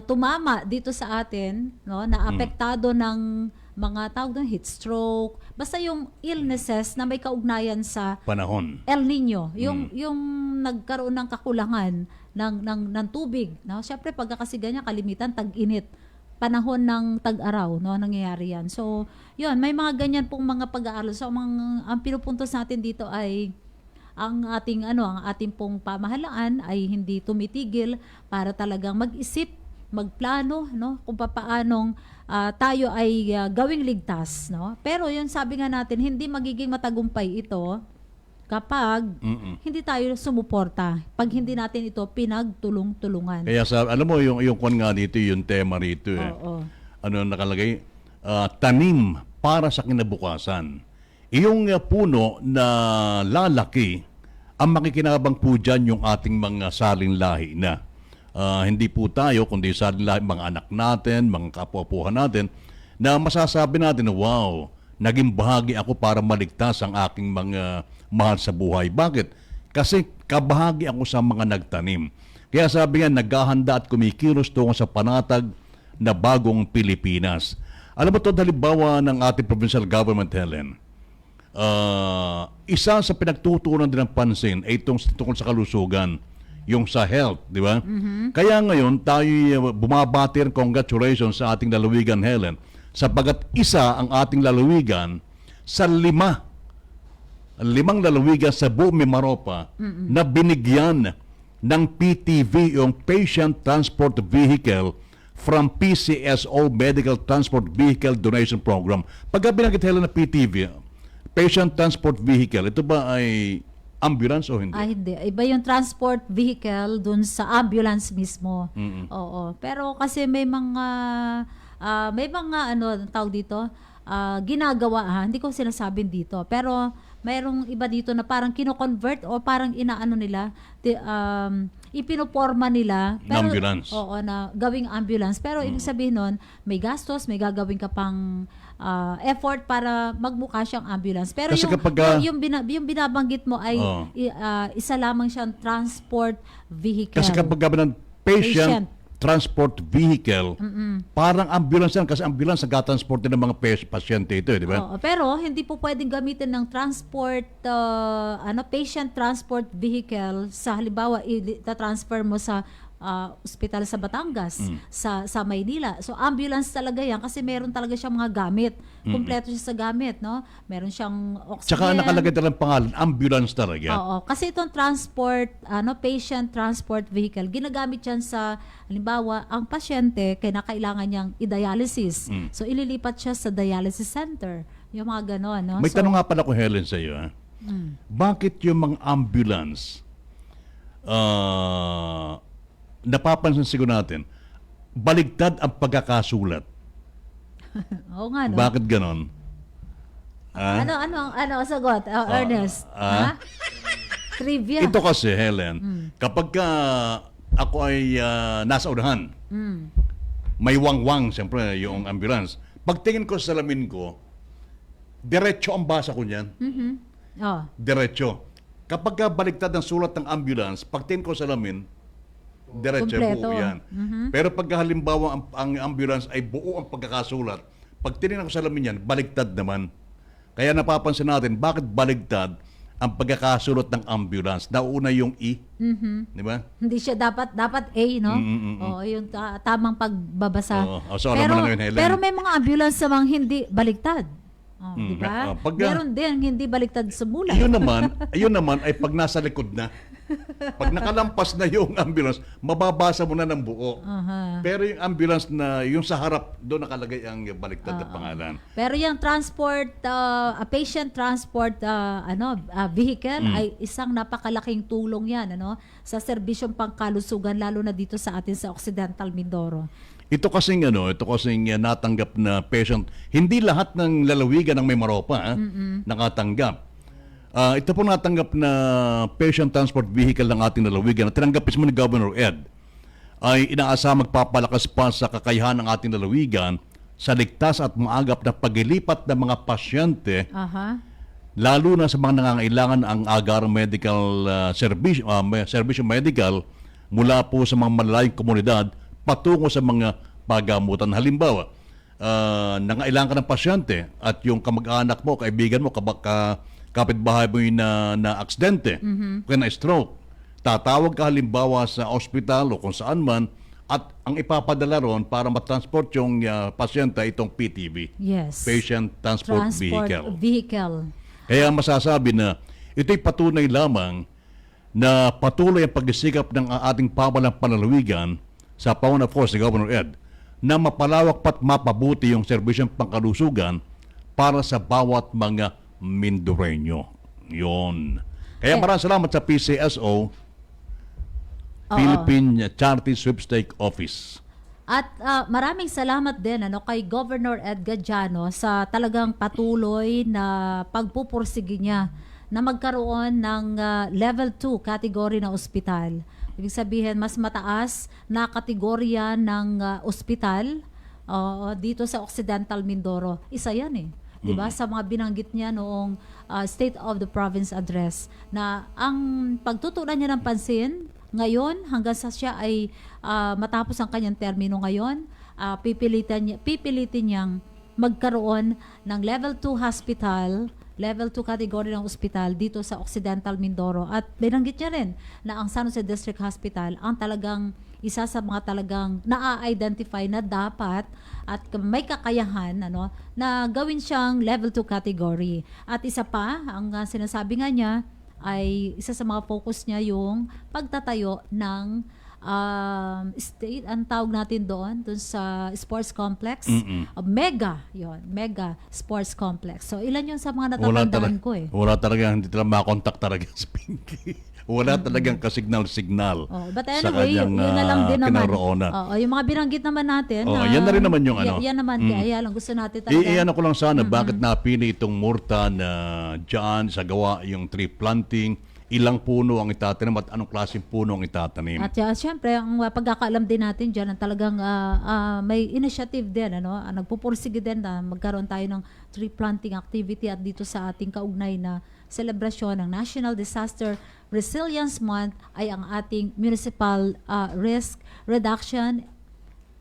tumama dito sa atin, no, na apektado ng mga tawag ng heat stroke, basta yung illnesses na may kaugnayan sa Panahon. El Nino, yung nagkaroon ng kakulangan ng tubig, no? Syempre pagka kasi ganyan kalimitan tag-init, panahon ng tag-araw, no, nangyayari yan. So, yun, may mga ganyan pong mga pag-aaral. So, ang pinupuntos natin dito ay ang ating pong pamahalaan ay hindi tumitigil para talagang mag-isip, magplano, no, kung paanong tayo ay gawing ligtas, no? Pero yun, sabi nga natin, hindi magiging matagumpay ito kapag hindi tayo sumuporta, pag hindi natin ito pinagtulong-tulungan. Kaya alam mo, yung kwan nga dito, yung tema rito eh. Oo. Ano nakalagay? Tanim para sa kinabukasan. Iyong puno na lalaki, ang makikinabang po dyan yung ating mga saling lahi na. Hindi po tayo, kundi sa mga anak natin, mga kapwa-puhan natin, na masasabi natin, wow, naging bahagi ako para maligtas ang aking mga mahal sa buhay. Bakit? Kasi kabahagi ako sa mga nagtanim. Kaya sabi nga, naghahanda at kumikilos tungo sa panatag na bagong Pilipinas. Alam mo ito, halimbawa ng ating provincial government, Helen, isa sa pinagtutuunan din ng pansin ay itong tungkol sa kalusugan, yung sa health, di ba? Kaya ngayon, tayo bumabati ng congratulations sa ating lalawigan, Helen, sapagat isa ang ating lalawigan sa 5 lalawigan sa buong Mimaropa na binigyan ng PTV, yung Patient Transport Vehicle from PCSO Medical Transport Vehicle Donation Program. Pagka binanggit, Helen, na PTV, Patient Transport Vehicle, ito ba ay ambulance o hindi? Hindi. Iba yung transport vehicle dun sa ambulance mismo. Oo. Pero kasi may mga tawag dito, ginagawa, hindi ko sinasabing dito. Pero mayroong iba dito na parang kino-convert o parang ipinoporma nila. Pero, ambulance. Oo, na gawing ambulance. Pero ibig sabihin nun, may gastos, may gagawin ka pang effort para magmukha siyang ambulance. Pero kasi yung binabanggit mo ay isa lamang siyang transport vehicle. Kasi kapag ng patient transport vehicle, parang ambulance yan. Kasi ambulance nag-transport din ng mga pasyente ito, di ba? Oo, pero hindi po pwedeng gamitin ng patient transport vehicle sa halimbawa i-transfer mo sa ospital sa Batangas, sa Maynila. So ambulance talaga yan kasi meron talaga siyang mga gamit. Kumpleto siya sa gamit, no? Meron siyang oxygen. Tsaka nakalagay talagang pangalan, ambulance talaga. Oo, kasi itong patient transport vehicle, ginagamit yan sa, halimbawa, ang pasyente kailangan niyang i-dialysis. So ililipat siya sa dialysis center. Yung mga ganon, no? May tanong nga pala ko, Helen, sa iyo. Bakit yung mga ambulance napapansin siguro natin, baligtad ang pagkakasulat? Oo nga, no? Bakit ganon? Ano ang sagot? Ernest? Trivia. Ito kasi, Helen, kapag ako ay nasa unahan, may wangwang, siyempre, yung ambulance. Pagtingin ko sa salamin ko, diretso ang basa ko niyan. Diretso. Kapag baligtad ang sulat ng ambulance, pagtingin ko sa salamin, diretso buo yan. Pero pag halimbawa ang ambulance ay buo ang pagkakasulat, pag tinignan ko sa lamin yan, baligtad naman. Kaya napapansin natin, bakit baligtad ang pagkakasulat ng ambulance? Nauna yung E, di ba? Hindi siya dapat A, no? Oo, yung tamang pagbabasa. So alam mo na ngayon, Helen. Pero may mga ambulance namang hindi baligtad. Di ba? Pag, meron din hindi baliktad sa mula. Yun naman ay pag nasa likod na. Pag nakalampas na yung ambulance, mababasa mo na ng buo. Pero yung ambulance na yung sa harap, doon nakalagay ang baliktad na pangalan. Pero yung transport, patient transport vehicle ay isang napakalaking tulong yan sa serbisyong pangkalusugan, lalo na dito sa atin sa Occidental Mindoro. Ito kasing natanggap na patient, hindi lahat ng lalawigan ng may Maropa nakatanggap. Ito po natanggap na patient transport vehicle ng ating lalawigan na tinanggap mismo ni Governor Ed ay inaasa magpapalakas pa sa kakayahan ng ating lalawigan sa ligtas at maagap na paglilipat ng mga pasyente, lalo na sa mga nangangailangan ang agarang medical serbisyo medical mula po sa mga malalayong komunidad patungo sa mga pagamutan. Halimbawa, nangailangan ka ng pasyente at yung kamag-anak mo, kaibigan mo, kapitbahay mo yung na aksidente, kaya na stroke. Tatawag ka halimbawa sa ospital o kung saan man at ang ipapadala ron para matransport yung pasyente itong PTV. Yes. Patient Transport Vehicle. Kaya masasabi na ito'y patunay lamang na patuloy ang pagsisikap ng ating pamahalang panlalawigan sa pauna of course ni Governor Ed na mapalawak pat mapabuti yung serbisyong pangkalusugan para sa bawat mga Mindoreño. Yun. Kaya maraming salamat sa PCSO, Philippine Charity Sweepstake Office. At maraming salamat din kay Governor Ed Gadiano sa talagang patuloy na pagpupursige niya na magkaroon ng level 2 category na ospital. Ibig sabihin, mas mataas na kategorya ng ospital dito sa Occidental Mindoro. Isa yan Diba? Sa mga binanggit niya noong State of the Province Address na ang pagtutunan niya ng pansin ngayon hanggang sa siya ay matapos ang kanyang termino ngayon, pipilitin niyang magkaroon ng level 2 hospital, level 2 category ng ospital dito sa Occidental Mindoro. At binanggit niya rin na ang San Jose District Hospital ang talagang isa sa mga talagang na-identify na dapat at may kakayahan na gawin siyang level 2 category. At isa pa, ang sinasabi nga niya ay isa sa mga focus niya yung pagtatayo ng state, ang tawag natin doon sa sports complex. Mega sports complex. So ilan yun sa mga natatandaan ko Wala talaga, hindi talaga makontakt talaga sa Pinky. Wala talagang kasignal-signal but sa anyway, kanyang yun na lang din naman. Yung mga binanggit naman natin. Yan na rin naman yung Yan naman, kaya lang gusto natin talaga. Iyan ko lang sana, bakit napili itong Murta na dyan sa gawa yung tree planting, ilang puno ang itatanim at anong klaseng puno ang itatanim. At siyempre, ang pagkakaalam din natin dyan, ang talagang may initiative din, nagpupursige din na magkaroon tayo ng tree planting activity at dito sa ating kaugnay na selebrasyon ng National Disaster Resilience Month ay ang ating Municipal Risk Reduction,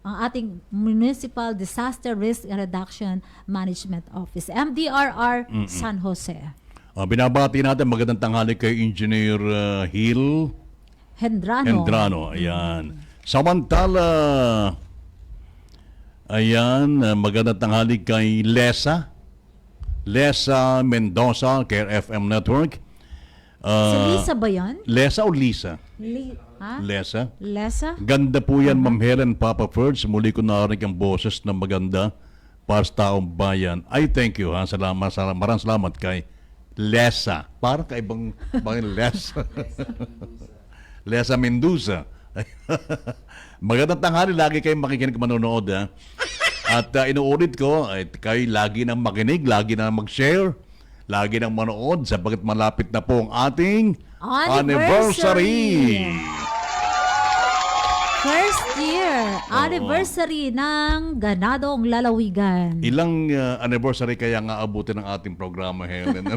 ang ating Municipal Disaster Risk Reduction Management Office, MDRR San Jose. Binabati natin magandang tanghali kay Engineer Hendrano. Ayan. Samantala, magandang tanghali kay Lesa Mendoza, Care FM Network. Si Lisa ba yan? Lesa o Lisa? Lesa? Ganda po yan, Ma'am Helen Papa Ferds. Muli ko narinig ang boses na maganda para sa taong bayan. Ay, thank you. Maraming salamat kay Lesa. Parang kaibang Lesa. Lesa Mendoza. Magandang tanghali. Lagi kayong makikinig manonood. At inuulit ko, kayo lagi nang makinig, lagi nang mag-share, lagi nang manood sapagkat malapit na po ang ating anniversary. First year anniversary ng Ganadong Lalawigan. Ilang anniversary kaya nga abutin ng ating programa, Helen?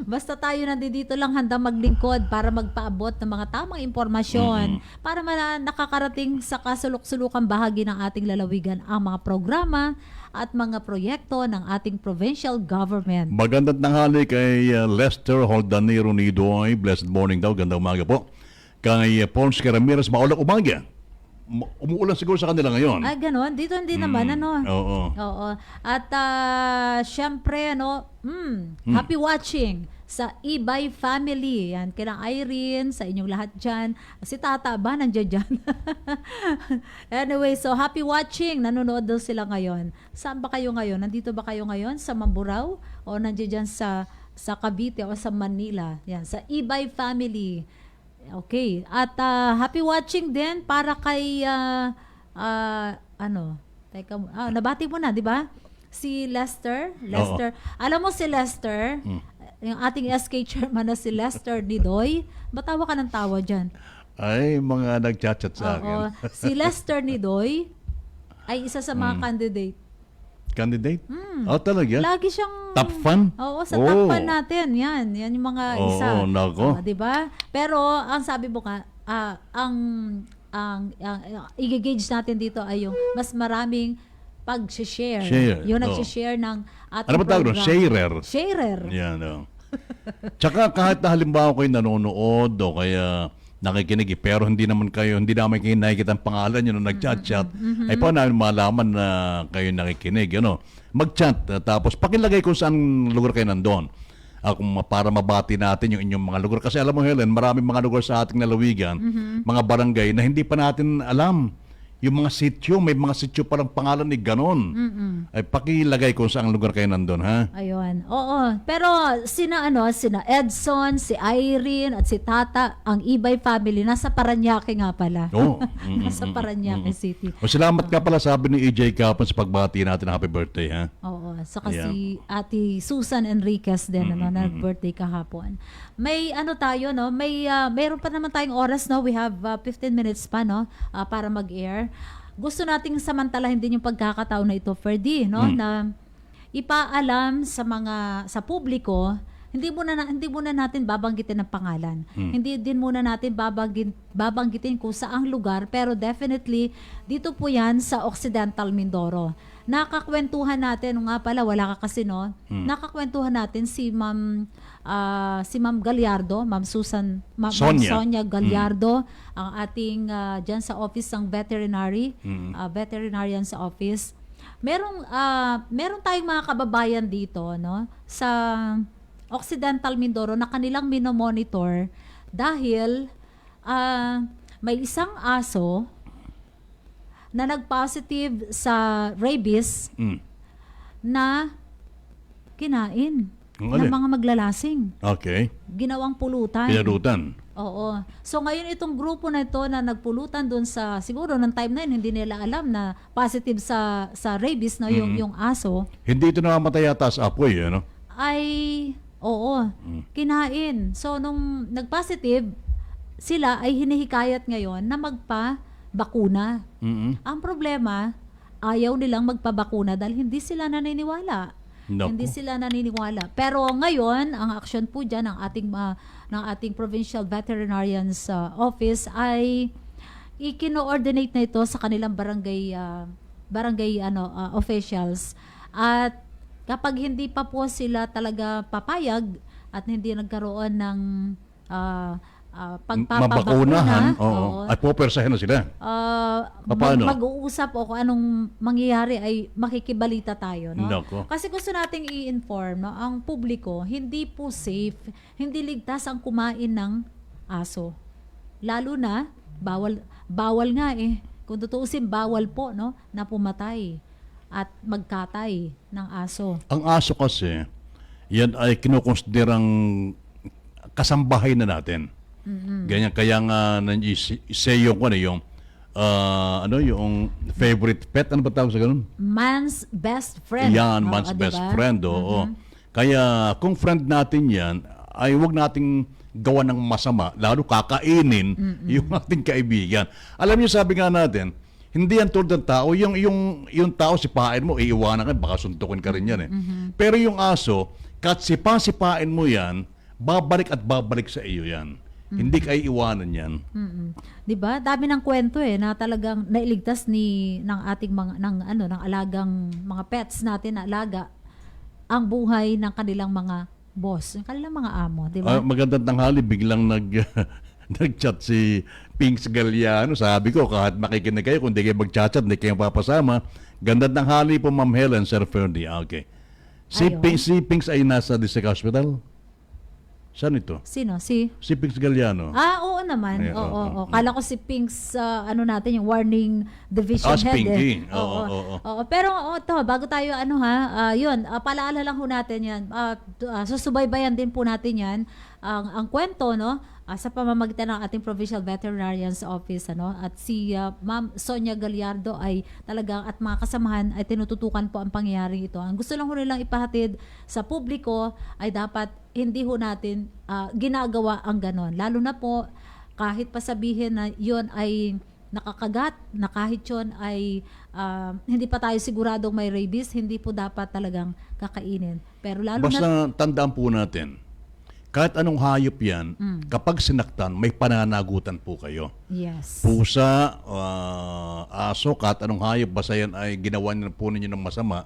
Basta tayo nandito lang handa maglingkod para magpaabot ng mga tamang impormasyon para nakakarating sa kasulok-sulukang bahagi ng ating lalawigan ang mga programa at mga proyekto ng ating provincial government. Magandang tanghali kay Lester Holdanero Nidoy. Blessed morning daw. Gandang umaga po. Kay Ponce Ramirez, maulang umaga. umuulan siguro sa kanila ngayon. Ay, ganon. Dito hindi naman, ano. Oo. Oo. At syempre, happy watching sa Ibay family. Yan, kina Irene, sa inyong lahat dyan. Si Tata ba, nandiyan dyan? Anyway, so happy watching. Nanonood daw sila ngayon. Saan ba kayo ngayon? Nandito ba kayo ngayon? Sa Mamburao? O nandiyan dyan sa Cavite o sa Manila? Yan, sa Ibay family. Okay. At happy watching din para kay nabati mo na, di ba? Si Lester. Alam mo si Lester, yung ating SK chairman na si Lester Nidoy. Batawa ka ng tawa dyan. Ay, mga nagchat-chat sa Oo. akin. Si Lester Nidoy ay isa sa mga candidate. Candidate? Oh, talaga? Lagi siyang Top fan? Oo, sa top fan natin. Yan yung mga isa. Oo, nako. 'Di ba? Pero ang sabi mo ka, ang i-gauge natin dito ay yung mas maraming pag-share. Yung nag-share ng ating ano ba tawag doon? Sharer. Sharer. Yan, Tsaka kahit na halimbawa kayo nanonood o kaya nakikinig, pero hindi naman kayo nakikita ang pangalan nyo nung nag-chat-chat, ay paano namin malaman na kayo nakikinig, mag-chat, tapos pakilagay kung saan lugar kayo nandun. Para mabati natin yung inyong mga lugar. Kasi alam mo, Helen, maraming mga lugar sa ating lalawigan, mga barangay na hindi pa natin alam. Yung mga sityo, may mga sityo parang pangalan ni ganon. Ay pakilagay kung saan lugar kayo nandun, ha? Ayun. Oo. Pero sina Edson, si Irene at si Tata, ang Ibay family nasa Parañaque nga pala. Oo. Nasa Parañaque City. Salamat ka pala, sabi ni EJ Kapon, sa pagbati natin ng happy birthday, ha? Oo. Saka si Ate Susan Enriquez din, nag-birthday kahapon. May tayo, mayroon pa naman tayong oras, We have 15 minutes pa, para mag-air. Gusto nating samantalahin din yung pagkakataon na ito, Ferdy, na ipaalam sa publiko, hindi muna natin babanggitin ng pangalan. Hindi din muna natin babanggitin kung saang lugar, pero definitely dito po 'yan sa Occidental Mindoro. Nakakwentuhan natin, nga pala wala ka kasi, nakakwentuhan natin si Ma'am Gallardo, Ma'am Sonia Gallardo, ang ating dyan sa office ng veterinary, veterinarian sa office. Meron tayong mga kababayan dito, sa Occidental Mindoro na kanilang minomonitor dahil may isang aso na nag-positive sa rabies na kinain ng mga maglalasing. Okay. Ginawang pulutan. Pinarutan. Oo. So ngayon itong grupo na ito na nagpulutan doon siguro ng time na yun, hindi nila alam na positive sa rabies yung aso. Hindi ito namamatay yata sa apoy, Ay, oo. Kinain. So nung nag-positive, sila ay hinihikayat ngayon na magpa-bakuna. Ang problema, ayaw nilang magpabakuna dahil hindi sila naniniwala. Hindi sila naniniwala. Pero ngayon, ang action po dyan ng ating Provincial Veterinarian's Office ay ikino-ordinate na ito sa kanilang barangay officials. At kapag hindi pa po sila talaga papayag at hindi nagkaroon ng mabakunahan, at pupersahin na sila. Paano? Mag-uusap o kung anong mangyayari ay makikibalita tayo. Nako. Kasi gusto nating i-inform ang publiko, hindi po safe, hindi ligtas ang kumain ng aso. Lalo na, bawal nga Kung tutuusin, bawal po na pumatay at magkatay ng aso. Ang aso kasi, yan ay kinukonsiderang kasambahay na natin. Ganyan, kaya nga say yung favorite pet, ano ba tawag sa ganun? Man's best friend. Yan, man's best friend, oo. Kaya kung friend natin yan, ay huwag nating gawa ng masama, lalo kakainin yung ating kaibigan. Alam niyo, sabi nga natin, hindi yan tulad ng tao, yung tao sipain mo, iiwanan ka, baka suntukin ka rin yan Pero yung aso, kahit sipain mo yan, babalik at babalik sa iyo yan. Hindi ka iiwanan yan. 'Di ba? Dami ng kwento na talagang nailigtas ng ating ng alagang mga pets natin na alaga ang buhay ng kanilang mga boss, ng kanilang mga amo, 'di ba? Magandang tanghali, biglang nag-chat si Pinks Galliano. Sabi ko, kahit makikinig kayo, kung di kayo mag-chat, di kayo papasama. Ganda ng hali po, Ma'am Helen, Sir Ferdy. Okay. Si Pinks ay nasa District Hospital? Saan ito? Sino? Si Pinks Galliano. Oo naman. Ay, Oo. Kala ko si Pinks, ano natin, yung warning division Si head. Pinky. Oo. Pero ito, bago tayo, yun, palaala lang ho natin yan. Susubaybayan din po natin yan. Ang kwento, no? Sa pamamagitan ng ating Provincial Veterinarians Office, at si Ma'am Sonia Gallardo ay talagang at mga kasamahan ay tinututukan po ang pangyayari ito. Ang gusto lang ho nilang ipahatid sa publiko ay dapat hindi ho natin ginagawa ang ganon. Lalo na po kahit pasabihin na yun ay nakakagat, na kahit yun ay hindi pa tayo siguradong may rabies, hindi po dapat talagang kakainin. Pero lalo Basta tandaan po natin, kahit anong hayop yan, kapag sinaktan, may pananagutan po kayo. Yes. Pusa, aso, kahit anong hayop, basta yan ay ginawa niyo po ninyo ng masama,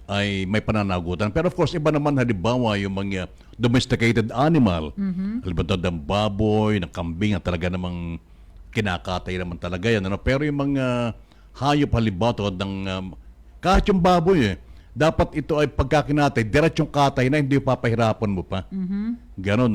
ay may pananagutan. Pero of course, iba naman halimbawa yung mga domesticated animal. Halimbawa ng baboy, ng kambing, na talaga namang kinakatay naman talaga yan. Pero yung mga hayop halimbawa ng kahit yung baboy dapat ito ay pagkakinatay, diretsong katay na hindi papahirapan mo pa. Ganon,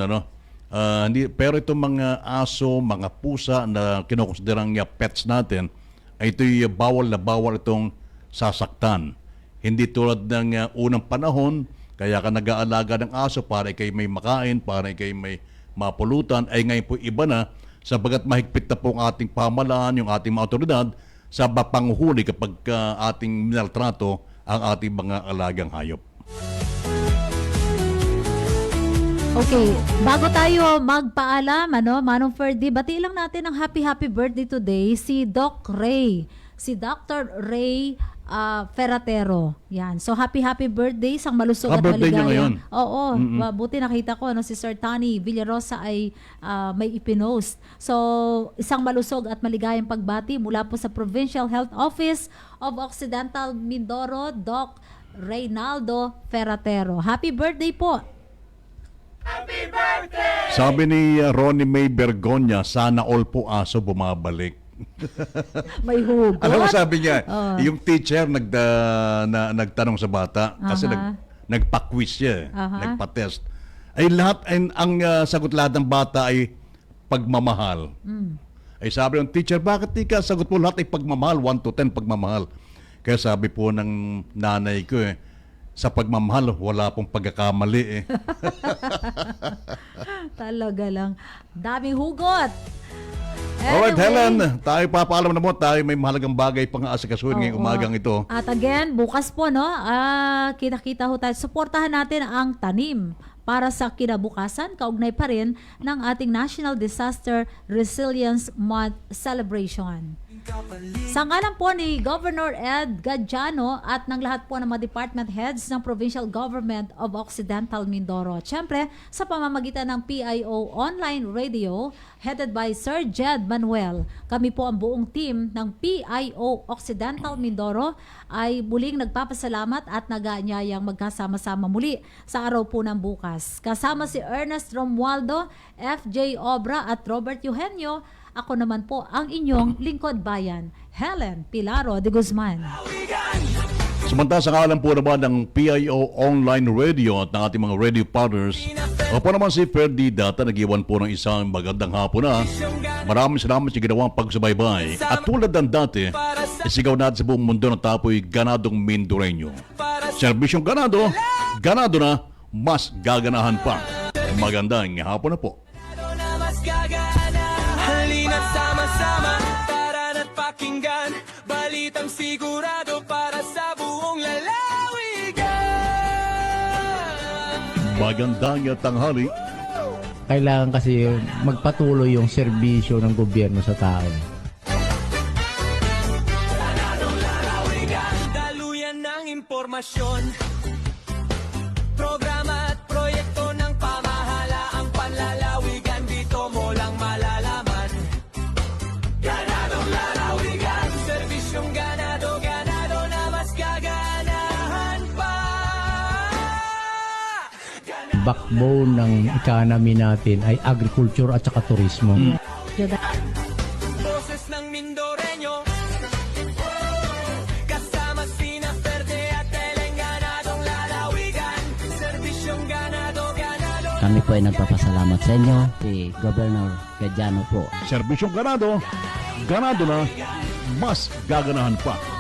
pero itong mga aso, mga pusa na kinukonsiderang pets natin, ay ito'y bawal na bawal itong sasaktan. Hindi tulad ng unang panahon, kaya ka nag-aalaga ng aso para ikay may makain, para ikay may mapulutan, ay ngayon po iba na, sabagat mahigpit na po ang ating pamahalaan, yung ating mga otoridad, sa panguhuli kapag ating minaltrato ang ating mga alagang hayop. Okay, bago tayo magpaalam, Manong Ferdy, bati lang natin ang happy birthday today si Doc Ray, si Dr. Ray Ferratero. Yan. So happy birthday, isang malusog at birthday niya maligaya. ngayon. Oo, buti nakita ko si Sir Tani Villarosa ay may ipinost. So isang malusog at maligayang pagbati mula po sa Provincial Health Office of Occidental Mindoro, Doc Reynaldo Ferratero. Happy birthday po. Happy birthday! Sabi ni Ronnie May Bergonya, sana all po aso bumabalik. May hugot. Alam mo sabi niya, yung teacher nagtanong sa bata kasi nagpa-quiz siya, nagpa-test. Ay lahat ang sagot lahat ng bata ay pagmamahal. Ay sabi ng teacher, bakit di ka sagot mo lahat ay pagmamahal, 1 to 10 pagmamahal. Kaya sabi po ng nanay ko sa pagmamahal wala pong pagkakamali Talaga lang. Daming hugot. Alright, Helen, tayo papaalam na mo, tayo may mahalagang bagay pang aasikasuhin ngayong umagang ito. At again, bukas po, kita-kita ho tayo. Suportahan natin ang tanim para sa kinabukasan, kaugnay pa rin ng ating National Disaster Resilience Month Celebration. Sa ngalan po ni Governor Ed Gadjano at ng lahat po ng mga department heads ng Provincial Government of Occidental Mindoro. Siyempre, sa pamamagitan ng PIO Online Radio, headed by Sir Jed Manuel. Kami po ang buong team ng PIO Occidental Mindoro ay muling nagpapasalamat at nag-aanyayang magkasama-sama muli sa araw po ng bukas. Kasama si Ernest Romualdo, FJ Obra at Robert Eugenio. Ako naman po ang inyong lingkod bayan, Helen Pilaro de Guzman. Samantala sa kalan po naman ng PIO Online Radio at ng ating mga radio partners, ako po naman si Ferdy Data, nag-iwan po ng isang magandang hapon na. Maraming salamat sa ginawang pagsubaybay. At tulad ng dati, isigaw natin sa buong mundo ng tapoy ganadong Mindoreño. Serbisyong ganado, ganado na, mas gaganahan pa. Magandang hapon na po. Halina't sama-sama, tara na't pakinggan, balitang sigurado para sa buong lalawigan. Magandang tanghali. Kailangan kasi magpatuloy yung serbisyo ng gobyerno sa tao. Daluyan ng impormasyon, programa at proyekto ng pamahalaang panlalawigan, dito mo lang malalaman. Ganadong lalawigan, serbisyong ganado, ganado na mas gaganahan pa. Backbone ng economy natin ay agriculture at saka turismo. Boses ng Mindoreño, kasama sina Verde at Eleng, ganadong lalawigan, serbisyong ganado. Kami po ay nagpapasalamat sa inyo, si Governor Gadiano po. Serbisyong ganado na, mas gaganahan pa.